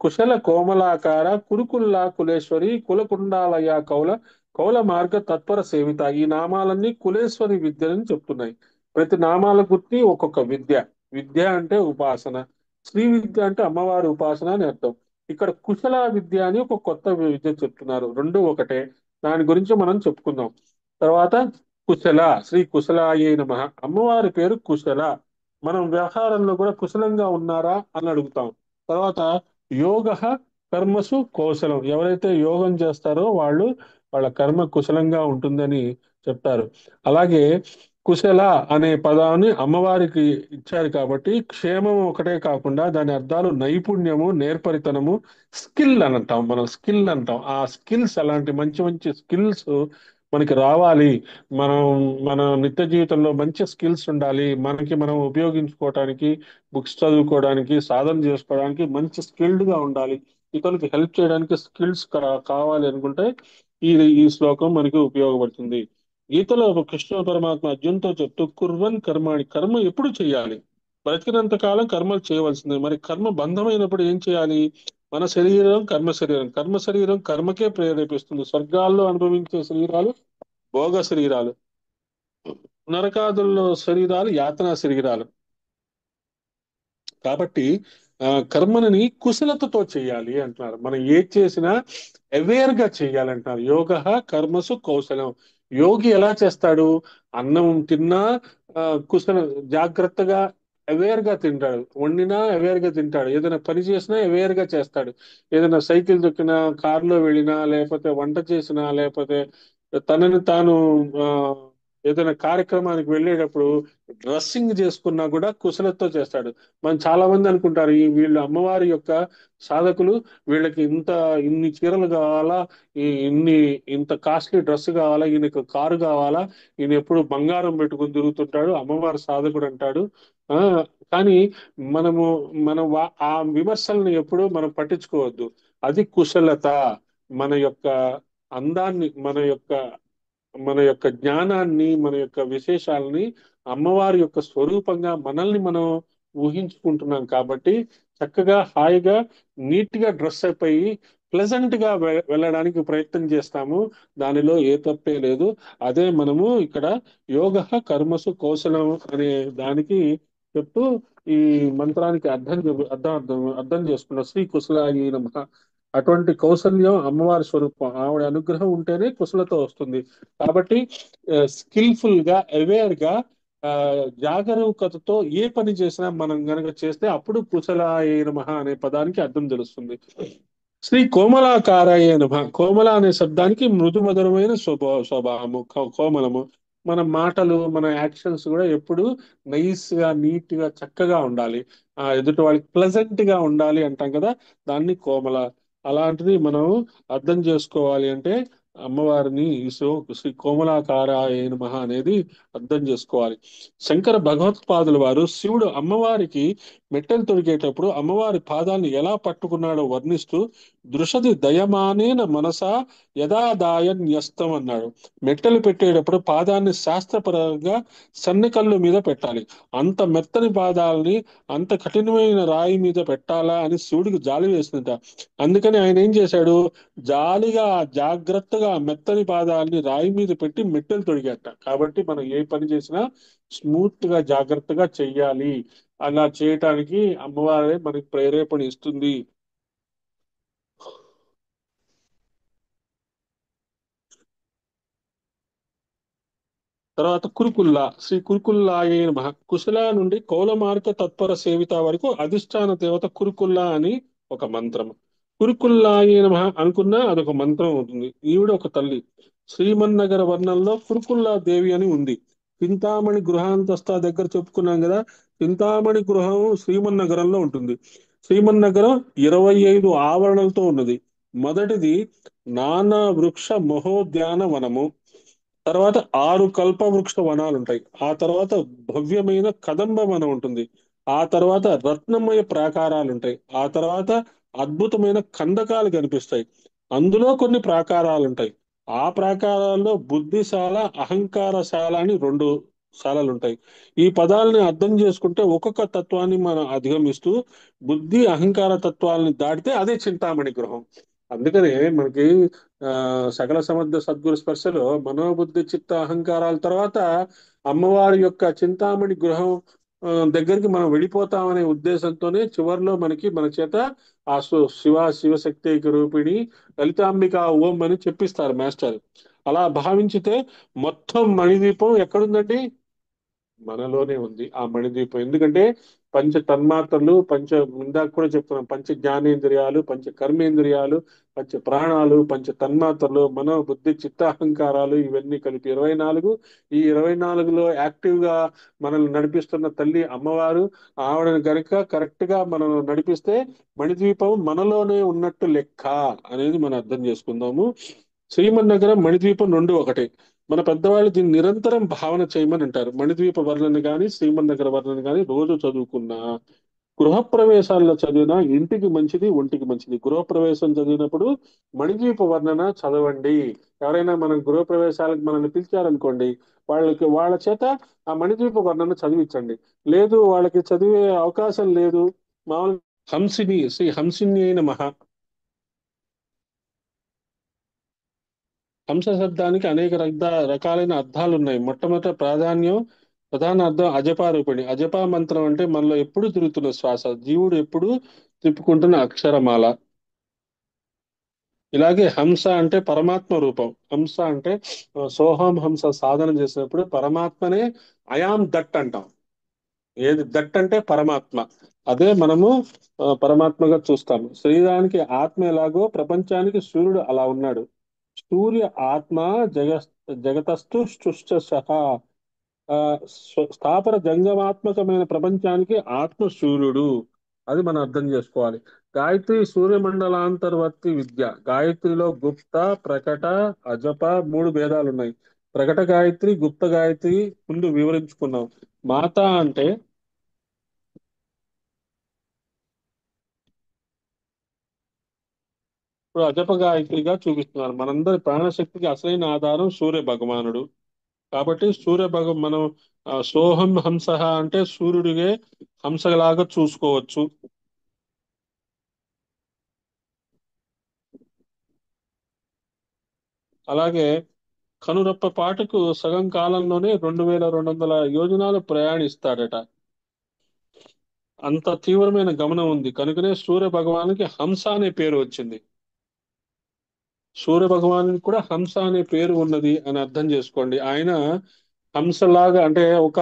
కుశల కోమలాకార కురుకుల్లా కులేశ్వరి కులకుండాలయ కౌల కౌల మార్గ తత్పర సేవిత, ఈ నామాలన్నీ కులేశ్వరి విద్యలని చెప్తున్నాయి. ప్రతి నామాల గుర్తి ఒక్కొక్క విద్య. విద్య అంటే ఉపాసన, శ్రీ విద్య అంటే అమ్మవారి ఉపాసన అని అర్థం. ఇక్కడ కుశల విద్య అని ఒక కొత్త విద్య చెప్తున్నారు. రెండు ఒకటే, దాని గురించి మనం చెప్పుకుందాం. తర్వాత కుశల, శ్రీ కుశలాయ నమః. అమ్మవారి పేరు కుశల. మనం వ్యవహారంలో కూడా కుశలంగా ఉన్నారా అని అడుగుతాం. తర్వాత యోగ కర్మసు కౌశలం, ఎవరైతే యోగం చేస్తారో వాళ్ళ కర్మ కుశలంగా ఉంటుందని చెప్తారు. అలాగే కుశల అనే పదాన్ని అమ్మవారికి ఇచ్చారు కాబట్టి క్షేమం ఒకటే కాకుండా దాని అర్థాలు నైపుణ్యము, నేర్పరితనము, స్కిల్ అని అంటాం. మనం స్కిల్ అంటాం. ఆ స్కిల్స్, అలాంటి మంచి మంచి స్కిల్స్ మనకి రావాలి. మనం మన నిత్య జీవితంలో మంచి స్కిల్స్ ఉండాలి. మనకి మనం ఉపయోగించుకోవటానికి, బుక్స్ చదువుకోవడానికి, సాధన చేసుకోవడానికి మంచి స్కిల్డ్ గా ఉండాలి. ఇతరులకు హెల్ప్ చేయడానికి స్కిల్స్ కావాలి అనుకుంటే ఈ ఈ శ్లోకం మనకి ఉపయోగపడుతుంది. గీతలో కృష్ణ పరమాత్మ అర్జున్తో చెప్తూ కుర్వన్ కర్మాణి, కర్మ ఎప్పుడు చేయాలి? బ్రతికినంత కాలం కర్మలు చేయవలసిందే. మరి కర్మ బంధమైనప్పుడు ఏం చేయాలి? మన శరీరం కర్మ శరీరం కర్మకే ప్రేరేపిస్తుంది. స్వర్గాల్లో అనుభవించే శరీరాలు భోగ శరీరాలు, నరకాదుల్లో శరీరాలు యాతనా శరీరాలు. కాబట్టి కర్మని కుశలతతో చేయాలి అంటున్నారు. మనం ఏది చేసినా అవేర్ గా చేయాలంటున్నారు. యోగ కర్మసు కౌశలం. యోగి ఎలా చేస్తాడు? అన్నం తిన్నా ఆ, కుశల జాగ్రత్తగా అవేర్ గా తింటాడు. వండినా అవేర్ గా తింటాడు. ఏదైనా పని చేసినా అవేర్ గా చేస్తాడు. ఏదైనా సైకిల్ తొక్కినా, కారులో వెళ్ళినా, లేకపోతే వంట చేసినా, లేకపోతే తనని తాను ఆ, ఏదైనా కార్యక్రమానికి వెళ్ళేటప్పుడు డ్రెస్సింగ్ చేసుకున్నా కూడా కుశలతో చేస్తాడు. మనం చాలా మంది అనుకుంటారు ఈ వీళ్ళు అమ్మవారి యొక్క సాధకులు, వీళ్ళకి ఇన్ని చీరలు కావాలా, ఇంత కాస్ట్లీ డ్రెస్ కావాలా, ఈయనకు కారు కావాలా, ఈయన ఎప్పుడు బంగారం పెట్టుకుని తిరుగుతుంటాడు, అమ్మవారి సాధకుడు అంటాడు. ఆ కానీ మనము ఆ విమర్శల్ని ఎప్పుడు మనం పట్టించుకోవద్దు. అది కుశలత. మన యొక్క అందాన్ని, మన యొక్క జ్ఞానాన్ని, మన యొక్క విశేషాలని అమ్మవారి యొక్క స్వరూపంగా మనల్ని మనం ఊహించుకుంటున్నాం కాబట్టి చక్కగా హాయిగా నీట్ గా డ్రెస్ అయిపోయి ప్లెజెంట్ గా వెళ్ళడానికి ప్రయత్నం చేస్తాము. దానిలో ఏ తప్పే లేదు. అదే మనము ఇక్కడ యోగ కర్మసు కౌశలం అనే దానికి చెప్తూ ఈ మంత్రానికి అర్థం చేసుకున్న శ్రీ కుశలాయి నమః. అటువంటి కౌశల్యం అమ్మవారి స్వరూపం. ఆవిడ అనుగ్రహం ఉంటేనే కుశలత వస్తుంది. కాబట్టి స్కిల్ఫుల్ గా, అవేర్ గా ఆ, జాగరూకతతో ఏ పని చేసినా మనం గనక చేస్తే అప్పుడు కుశలాయ నమః అనే పదానికి అర్థం తెలుస్తుంది. శ్రీ కోమలాకారాయ నమః. కోమల అనే శబ్దానికి మృదు మధురమైన స్వభావము, కోమలము. మన మాటలు, మన యాక్షన్స్ కూడా ఎప్పుడు నైస్ గా, నీట్ గా, చక్కగా ఉండాలి. ఎదుటి వాళ్ళకి ప్లెజెంట్ గా ఉండాలి అంటాం కదా, దాన్ని కోమల. అలాంటిది మనం అర్థం చేసుకోవాలి అంటే అమ్మవారిని శ్రీ కోమలాకారాయ నమః అనేది అర్థం చేసుకోవాలి. శంకర భగవత్పాదుల వారు శివుడు అమ్మవారికి మెట్టెలు తొడిగేటప్పుడు అమ్మవారి పాదాలను ఎలా పట్టుకున్నాడో వర్ణిస్తూ దృషది దయమానేన మనసా యథాదాయ న్యస్తం అన్నాడు. మెట్టెలు పెట్టేటప్పుడు పాదాన్ని శాస్త్రపరంగా సన్నకల్లు మీద పెట్టాలి. అంత మెత్తని పాదాలని అంత కఠినమైన రాయి మీద పెట్టాలా అని శివుడికి జాలి వేసిందట. అందుకని ఆయన ఏం చేశాడు, జాలిగా జాగ్రత్తగా మెత్తని పాదాలని రాయి మీద పెట్టి మెట్టెలు తొడిగేట. కాబట్టి మనం ఏ పని చేసినా స్మూత్ గా జాగ్రత్తగా చెయ్యాలి. అలా చేయటానికి అమ్మవారే మనకి ప్రేరేపణ ఇస్తుంది. తర్వాత కురుకుల్లా, శ్రీ కురుకుల్లాయే నమః. కుశల నుండి కౌలమార్గ తత్పర సేవిత వరకు అధిష్టాన దేవత కురుకుల్లా అని ఒక మంత్రం. కురుకుల్లాయే నమః అనుకున్నా అదొక మంత్రం అవుతుంది. ఈవిడ ఒక తల్లి. శ్రీమన్నగర వర్ణంలో కురుకుల్లా దేవి అని ఉంది. చింతామణి గృహాంతస్థ దగ్గర చెప్పుకున్నాం కదా, చింతామణి గృహం శ్రీమన్నగరంలో ఉంటుంది. శ్రీమన్నగరం 25 ఆవరణలతో ఉన్నది. మొదటిది నానా వృక్ష మహోద్యాన వనము. తర్వాత 6 కల్ప వృక్ష వనాలు ఉంటాయి. ఆ తర్వాత భవ్యమైన కదంబ వనం ఉంటుంది. ఆ తర్వాత రత్నమయ ప్రాకారాలు ఉంటాయి. ఆ తర్వాత అద్భుతమైన కందకాలు కనిపిస్తాయి. అందులో కొన్ని ప్రాకారాలు ఉంటాయి. ఆ ప్రాకారాల్లో బుద్ధిశాల, అహంకారశాల అని 2 శాలలు ఉంటాయి. ఈ పదాలని అర్థం చేసుకుంటే ఒక్కొక్క తత్వాన్ని మనం అధిగమిస్తూ బుద్ధి అహంకార తత్వాలని దాటితే అదే చింతామణి గృహం. అందుకనే మనకి ఆ సకల సమర్థ సద్గురు స్పర్శలో మనోబుద్ధి చిత్త అహంకారాల తర్వాత అమ్మవారి యొక్క చింతామణి గృహం దగ్గరికి మనం వెళ్ళిపోతామనే ఉద్దేశంతోనే చివర్లో మన చేత ఆ శివశక్తి రూపిణి లలితాంబిక ఓం అని చెప్పిస్తారు మాస్టర్. అలా భావించితే మొత్తం మణిదీపం ఎక్కడుందండి? మనలోనే ఉంది ఆ మణిద్వీపం. ఎందుకంటే పంచ తన్మాత్రలు, ఇందాక కూడా చెప్తున్నాం, పంచ జ్ఞానేంద్రియాలు, పంచ కర్మేంద్రియాలు, పంచ ప్రాణాలు, పంచ తన్మాత్రలు, మనో బుద్ధి చిత్త అహంకారాలు ఇవన్నీ కలిపి 24. ఈ 24లో యాక్టివ్ గా మనల్ని నడిపిస్తున్న తల్లి అమ్మవారు. ఆవిడని గనుక కరెక్ట్ గా మనం నడిపిస్తే మణిద్వీపం మనలోనే ఉన్నట్టు లెక్క అనేది మనం అర్థం చేసుకుందాము. శ్రీమన్నగరం మణిద్వీపం రెండు ఒకటే. మన పెద్దవాళ్ళు దీన్ని నిరంతరం భావన చేయమని అంటారు. మణిద్వీప వర్ణన గాని శ్రీమన్నగర వర్ణన గాని రోజు చదువుకున్నా, గృహప్రవేశాల్లో చదివినా ఇంటికి మంచిది, ఒంటికి మంచిది. గృహప్రవేశం చదివినప్పుడు మణిద్వీప వర్ణన చదవండి. ఎవరైనా మనం గృహప్రవేశాలకు మనల్ని పిలిచారనుకోండి, వాళ్ళ చేత ఆ మణిద్వీప వర్ణన చదివించండి. లేదు వాళ్ళకి చదివే అవకాశం లేదు, మామూలు హంసిని, శ్రీ హంసిని అయిన మహా. హంస శబ్దానికి అనేక రకాలైన అర్థాలు ఉన్నాయి. ప్రధాన అర్థం అజపారూపిణి. అజపా మంత్రం అంటే మనలో ఎప్పుడు తిరుగుతున్న శ్వాస, జీవుడు ఎప్పుడు తిప్పుకుంటున్న అక్షరమాల. ఇలాగే హంస అంటే పరమాత్మ రూపం. హంస అంటే సోహం హంస సాధన చేసినప్పుడు పరమాత్మనే అయాం దట్ అంటాం. ఏది దట్ అంటే పరమాత్మ. అదే మనము పరమాత్మగా చూస్తాము. శరీరానికి ఆత్మ ఎలాగో ప్రపంచానికి సూర్యుడు అలా ఉన్నాడు. సూర్య ఆత్మ జగ జగతస్థు సహా. ఆ స్థాపన జంగమాత్మకమైన ప్రపంచానికి ఆత్మ సూర్యుడు. అది మనం అర్థం చేసుకోవాలి. గాయత్రి సూర్యమండలాంతర్వర్తి విద్య. గాయత్రిలో గుప్త, ప్రకట, అజప 3 భేదాలు ఉన్నాయి. ప్రకట గాయత్రి, గుప్త గాయత్రి ముందు వివరించుకున్నాం. మాత అంటే ఇప్పుడు అజప గాయత్రిగా చూపిస్తున్నారు. మనందరి ప్రాణశక్తికి అసలైన ఆధారం సూర్య భగవానుడు. కాబట్టి మనం సోహం హంస అంటే సూర్యుడిగే హంసలాగా చూసుకోవచ్చు. అలాగే కనురెప్ప పాటుకు సగం కాలంలోనే 2200 యోజనాలు ప్రయాణిస్తాడట. అంత తీవ్రమైన గమనం ఉంది. కనుకనే సూర్య భగవానికి హంస అనే పేరు వచ్చింది. సూర్య భగవానునికి కూడా హంస అనే పేరు ఉన్నది అని అర్థం చేసుకోండి. ఆయన హంసలాగా అంటే ఒక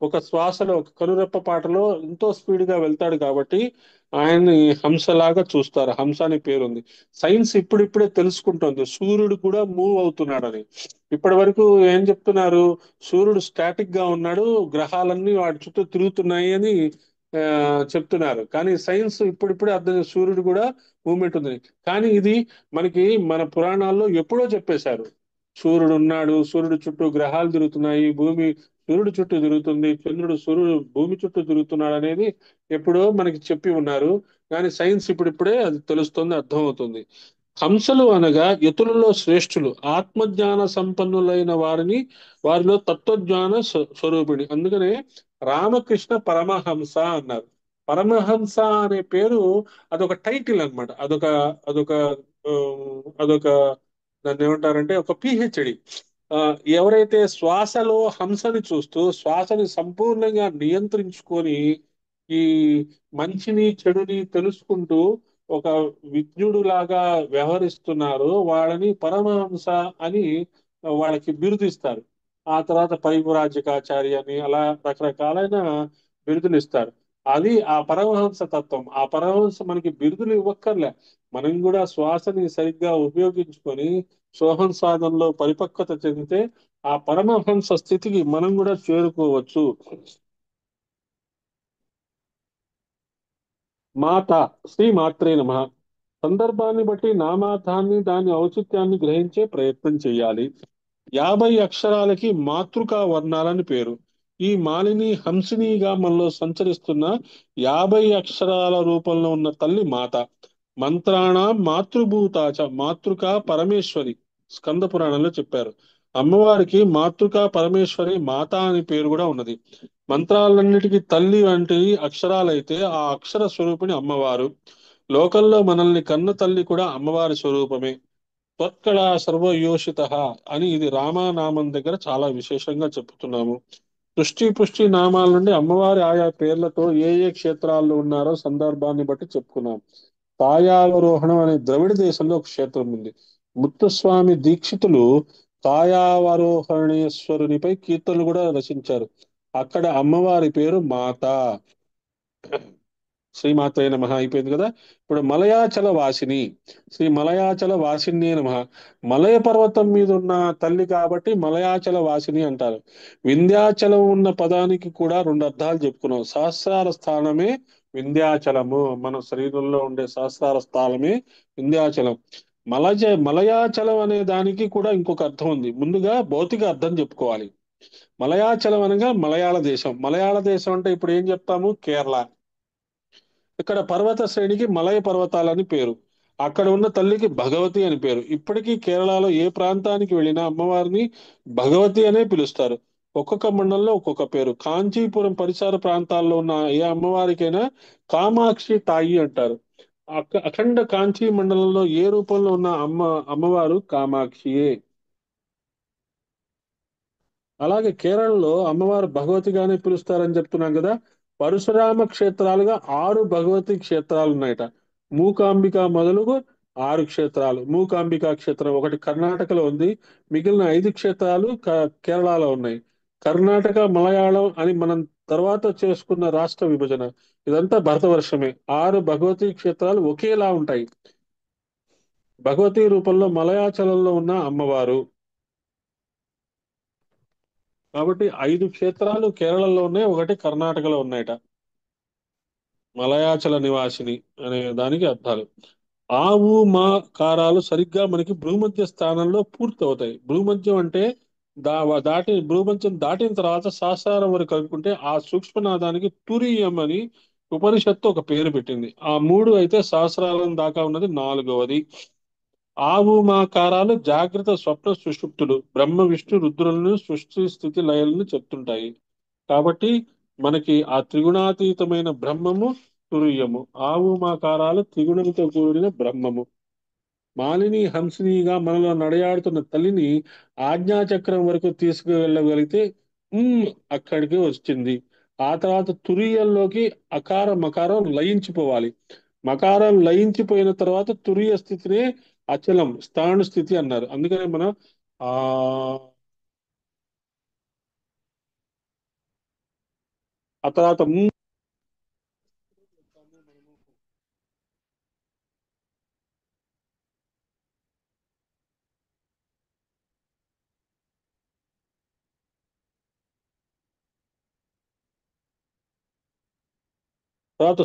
ఒక శ్వాసలో ఒక కనురెప్ప పాటలో ఎంతో స్పీడ్ గా వెళ్తాడు కాబట్టి ఆయన్ని హంసలాగా చూస్తారు. హంస అనే పేరుంది. సైన్స్ ఇప్పుడిప్పుడే తెలుసుకుంటోంది సూర్యుడు కూడా మూవ్ అవుతున్నాడని. ఇప్పటి వరకు ఏం చెప్తున్నారు? సూర్యుడు స్టాటిక్ గా ఉన్నాడు, గ్రహాలన్నీ వాటి చుట్టూ తిరుగుతున్నాయి అని ఆ, చెప్తున్నారు. కానీ సైన్స్ ఇప్పుడిప్పుడే అర్థం సూర్యుడు కూడా మూమెంట్ ఉంది. కానీ ఇది మనకి మన పురాణాల్లో ఎప్పుడో చెప్పేశారు. సూర్యుడు ఉన్నాడు, సూర్యుడు చుట్టూ గ్రహాలు తిరుగుతున్నాయి, భూమి సూర్యుడు చుట్టూ తిరుగుతుంది, సూర్యుడు భూమి చుట్టూ తిరుగుతున్నాడు అనేది ఎప్పుడో మనకి చెప్పి ఉన్నారు. కానీ సైన్స్ ఇప్పుడిప్పుడే అది తెలుస్తుంది, అర్థమవుతుంది. హంసలు అనగా యతులలో శ్రేష్ఠులు, ఆత్మజ్ఞాన సంపన్నులైన వారిలో తత్వజ్ఞాన స్వరూపిణి. అందుకనే రామకృష్ణ పరమహంస అన్నారు. పరమహంస అనే పేరు అదొక టైటిల్ అన్నమాట. అదొక అదొక దాన్ని ఏమంటారంటే ఒక పిహెచ్డి. ఎవరైతే శ్వాసలో హంసని చూస్తూ శ్వాసని సంపూర్ణంగా నియంత్రించుకొని ఈ మంచిని చెడుని తెలుసుకుంటూ ఒక విజ్ఞుడు లాగా వ్యవహరిస్తున్నారో వాళ్ళని పరమహంస అని వాళ్ళకి బిరుదిస్తారు. ఆ తర్వాత పరివ్రాజకాచారి అని అలా రకరకాలైన బిరుదులు ఇస్తారు. అది ఆ పరమహంస తత్వం. ఆ పరమహంస మనకి బిరుదులు ఇవ్వక్కర్లే. మనం కూడా శ్వాసని సరిగ్గా ఉపయోగించుకొని సోహం సాధనలో పరిపక్వత చెందితే ఆ పరమహంస స్థితికి మనం కూడా చేరుకోవచ్చు. మాత శ్రీ మాత్రే నమః. సందర్భాన్ని బట్టి నామార్థాన్ని దాని ఔచిత్యాన్ని గ్రహించే ప్రయత్నం చేయాలి. 50 అక్షరాలకి మాతృకా వర్ణాలని పేరు. ఈ మాలిని హంసినిగా మనలో సంచరిస్తున్న 50 అక్షరాల రూపంలో ఉన్న తల్లి మాత. మంత్రాణం మాతృభూతాచ మాతృక పరమేశ్వరి. స్కంద పురాణంలో చెప్పారు. అమ్మవారికి మాతృక పరమేశ్వరి మాత అని పేరు కూడా ఉన్నది. మంత్రాలన్నిటికీ తల్లి వంటి అక్షరాలైతే ఆ అక్షర స్వరూపిణి అమ్మవారు. లోకంలో మనల్ని కన్న తల్లి కూడా అమ్మవారి స్వరూపమే. త్వత్కళ సర్వయోషిత అని ఇది రామానామం దగ్గర చాలా విశేషంగా చెప్తున్నాము. సృష్టి పుష్టి నామాల నుండి అమ్మవారి ఆయా పేర్లతో ఏ ఏ క్షేత్రాల్లో ఉన్నారో సందర్భాన్ని బట్టి చెప్పుకున్నాం. కాయావరోహణం అనే ద్రవిడ దేశంలో ఒక క్షేత్రం ఉంది. ముత్తుస్వామి దీక్షితులు కాయావరోహణేశ్వరునిపై కీర్తనలు కూడా రచించారు. అక్కడ అమ్మవారి పేరు మాత. శ్రీమాత్రే నమః అయిపోయింది కదా. ఇప్పుడు మలయాచల వాసిని, శ్రీ మలయాచల వాసిన్యే నమః. మలయ పర్వతం మీద ఉన్న తల్లి కాబట్టి మలయాచల వాసిని అంటారు. వింధ్యాచలం ఉన్న పదానికి కూడా రెండు అర్థాలు చెప్పుకున్నాం. సహస్రార స్థానమే వింధ్యాచలము. మన శరీరంలో ఉండే సహస్రార స్థానమే వింధ్యాచలం. మలయాచలం అనే దానికి కూడా ఇంకొక అర్థం ఉంది. ముందుగా భౌతిక అర్థం చెప్పుకోవాలి. మలయాచలం అనగా మలయాళ దేశం. మలయాళ దేశం అంటే ఇప్పుడు ఏం చెప్తాము? కేరళ. ఇక్కడ పర్వత శ్రేణికి మలయ పర్వతాలని పేరు. అక్కడ ఉన్న తల్లికి భగవతి అని పేరు. ఇప్పటికీ కేరళలో ఏ ప్రాంతానికి వెళ్ళినా అమ్మవారిని భగవతి అనే పిలుస్తారు. ఒక్కొక్క మండలంలో ఒక్కొక్క పేరు. కాంచీపురం పరిసర ప్రాంతాల్లో ఉన్న ఏ అమ్మవారికైనా కామాక్షి తాయి అంటారు. అఖండ కాంచీ మండలంలో ఏ రూపంలో ఉన్న అమ్మవారు కామాక్షియే. అలాగే కేరళలో అమ్మవారు భగవతిగానే పిలుస్తారని చెప్తున్నాం కదా. పరశురామ క్షేత్రాలుగా 6 భగవతి క్షేత్రాలు ఉన్నాయట. మూకాంబిక మొదలుగు 6 క్షేత్రాలు. మూకాంబిక క్షేత్రం ఒకటి కర్ణాటకలో ఉంది. మిగిలిన 5 క్షేత్రాలు కేరళలో ఉన్నాయి. కర్ణాటక మలయాళం అని మనం తర్వాత చేసుకున్న రాష్ట్ర విభజన. ఇదంతా భరతవర్షమే. 6 భగవతి క్షేత్రాలు ఒకేలా ఉంటాయి. భగవతి రూపంలో మలయాచలంలో ఉన్న అమ్మవారు. కాబట్టి 5 క్షేత్రాలు కేరళలో ఉన్నాయి, ఒకటి కర్ణాటకలో ఉన్నాయట. మలయాచల నివాసిని అనే దానికి అర్థాలు. ఆవు మా కారాలు సరిగ్గా మనకి భూమధ్య స్థానంలో పూర్తి అవుతాయి. భూమధ్యం అంటే భూమధ్యం దాటిన తర్వాత శాస్త్రాల వరకు కలుపుకుంటే ఆ సూక్ష్మనాదానికి తురియం అని ఉపనిషత్తు ఒక పేరు పెట్టింది. ఆ 3 అయితే సహస్రారం దాకా ఉన్నది 4వది. ఆవుమాకారాలు జాగ్రత్త స్వప్న సుషుప్తులు బ్రహ్మ విష్ణు రుద్రులను సృష్టి స్థితి లయలను చెప్తుంటాయి. కాబట్టి మనకి ఆ త్రిగుణాతీతమైన బ్రహ్మము తురియము. ఆవుమాకారాలు త్రిగుణంతో కూడిన బ్రహ్మము. మాలిని హంసినిగా మనలో నడయాడుతున్న తల్లిని ఆజ్ఞాచక్రం వరకు తీసుకువెళ్ళగలిగితే అక్కడికి వచ్చింది. ఆ తర్వాత తురియంలోకి అకారం మకారం లయించిపోవాలి. మకారం లయించిపోయిన తర్వాత తురియ స్థితినే అచలం స్థాణు స్థితి అన్నారు. అందుకనే మనం ఆ ఆ తర్వాత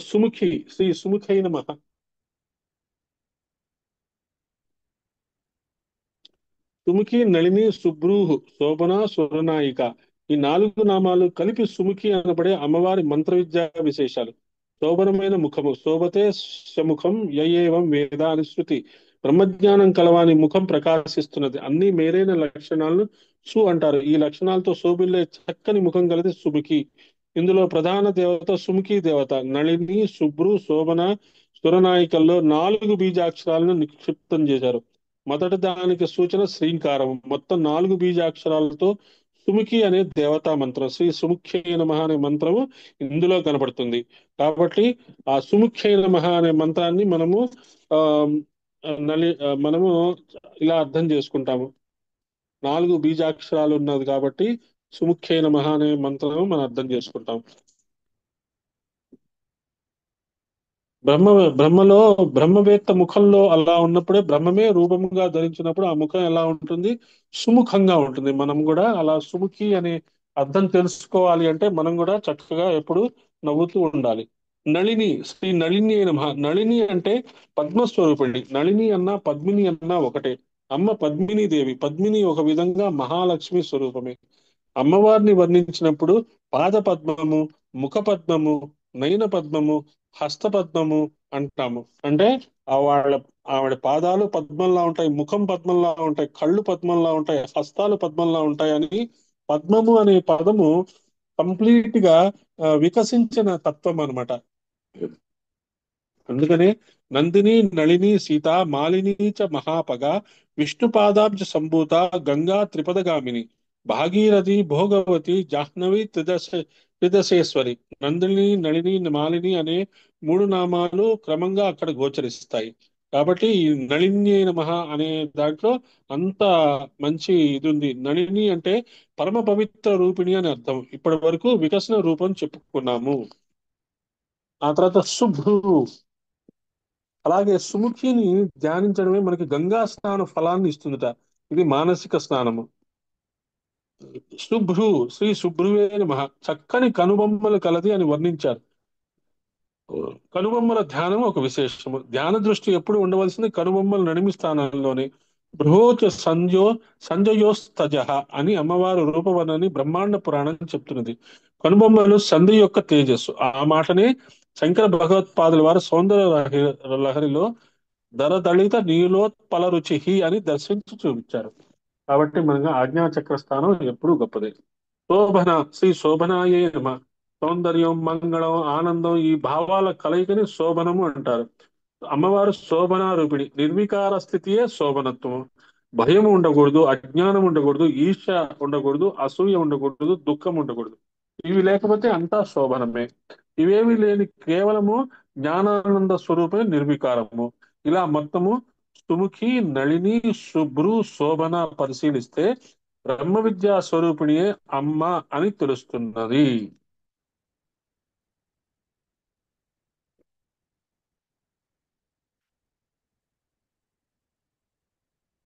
సుముఖి, శ్రీ సుముఖై నమః. సుముఖి, నళిని, సుబ్రూహు, శోభన, సురనాయిక, ఈ నాలుగు నామాలు కలిపి సుముఖి అనబడే అమ్మవారి మంత్ర విద్యా విశేషాలు. శోభనమైన ముఖము, శోభతే శముఖం యయేవం వేద అని శృతి. బ్రహ్మజ్ఞానం కలవాని ముఖం ప్రకాశిస్తున్నది. అన్ని మేలైన లక్షణాలను అంటారు. ఈ లక్షణాలతో శోభిల్లే చక్కని ముఖం కలిది సుముఖి. ఇందులో ప్రధాన దేవత సుముఖి దేవత. నళిని, శుభ్రు, శోభన, సురనాయికల్లో 4 బీజాక్షరాలను నిక్షిప్తం చేశారు. మొదటి దానికి సూచన శ్రీంకారం. మొత్తం 4 బీజాక్షరాలతో సుముఖి అనే దేవతా మంత్రం, శ్రీ సుముఖ్యై నమః అనే మంత్రము ఇందులో కనబడుతుంది. కాబట్టి ఆ సుముఖ్యై నమః అనే మంత్రాన్ని ఆ మనము ఇలా అర్థం చేసుకుంటాము. 4 బీజాక్షరాలు ఉన్నది కాబట్టి సుముఖ్యై నమః అనే మంత్రం మనం అర్థం చేసుకుంటాం. బ్రహ్మ బ్రహ్మలో బ్రహ్మవేత్త ముఖంలో అలా ఉన్నప్పుడే, బ్రహ్మమే రూపముగా ధరించినప్పుడు ఆ ముఖం ఎలా ఉంటుంది? సుముఖంగా ఉంటుంది. మనం కూడా అలా సుముఖి అనే అర్థం తెలుసుకోవాలి అంటే మనం కూడా చక్కగా ఎప్పుడు నవ్వుతూ ఉండాలి. నళిని, శ్రీ నళిని అయిన నళిని అంటే పద్మస్వరూపిణి. నళిని అన్నా పద్మిని అన్నా ఒకటే. అమ్మ పద్మిని దేవి. పద్మిని ఒక విధంగా మహాలక్ష్మి స్వరూపమే. అమ్మవారిని వర్ణించినప్పుడు పాద పద్మము, ముఖ పద్మము, నయన పద్మము, హస్త పద్మము అంటాము. అంటే ఆవిడ పాదాలు పద్మంలా ఉంటాయి, ముఖం పద్మంలా ఉంటాయి, కళ్ళు పద్మంలా ఉంటాయి, హస్తాలు పద్మంలా ఉంటాయి అని పద్మము అనే పదము కంప్లీట్ గా వికసించిన తత్వం అన్నమాట. అందుకనే నందిని, నళిని, సీత, మాలిని చ మహాపగ, విష్ణుపాదాబ్జ సంభూత, గంగా త్రిపదగామిని, భాగీరథి, భోగవతి, జాహ్నవి, త్రిదశేశ్వరి. నందిని, నళిని, మాలిని అనే 3 నామాలు క్రమంగా అక్కడ గోచరిస్తాయి. కాబట్టి ఈ నళిని నమః అనే దాంట్లో అంత మంచి ఇది ఉంది. నళిని అంటే పరమ పవిత్ర రూపిణి అని అర్థం. ఇప్పటి వరకు వికసన రూపం చెప్పుకున్నాము. ఆ తర్వాత శుభ్రు. అలాగే సుముఖిని ధ్యానించడమే మనకి గంగా స్నాన ఫలాన్ని ఇస్తుందట. ఇది మానసిక స్నానము. శుభ్రు, శ్రీ శుభ్రువే నమః. చక్కని కనుబొమ్మలు కలది అని వర్ణించారు. కనుబొమ్మల ధ్యానం ఒక విశేషము. ధ్యాన దృష్టి ఎప్పుడు ఉండవలసింది కనుబొమ్మల నడిమి స్థానంలోనే. బృహోచ సంజయోస్తజ అని అమ్మవారు రూపవర్ణని బ్రహ్మాండ పురాణం చెప్తున్నది. కనుబొమ్మలు సంధి యొక్క తేజస్సు. ఆ మాటనే శంకర భగవత్పాదుల వారు సౌందర్య లహరిలో దళిత నీలోత్పల రుచి అని దర్శించి చూపించారు. కాబట్టి మనగా ఆజ్ఞా చక్ర స్థానం ఎప్పుడూ గొప్పదే. శోభన, శ్రీ శోభనాయే నమ. సౌందర్యం, మంగళం, ఆనందం ఈ భావాల కలయికని శోభనము అంటారు. అమ్మవారు శోభనా రూపిణి. నిర్వికార స్థితియే శోభనత్వం. భయం ఉండకూడదు, అజ్ఞానం ఉండకూడదు, ఈర్ష్య ఉండకూడదు, అసూయ ఉండకూడదు, దుఃఖం ఉండకూడదు. ఇవి లేకపోతే అంతా శోభనమే. ఇవేవి లేని కేవలము జ్ఞానానంద స్వరూపమే నిర్వికారము. ఇలా మొత్తము సుముఖి, నళిని, శుభ్రు, శోభన పరిశీలిస్తే బ్రహ్మ విద్యా స్వరూపిణియే అమ్మ అని తెలుస్తున్నది.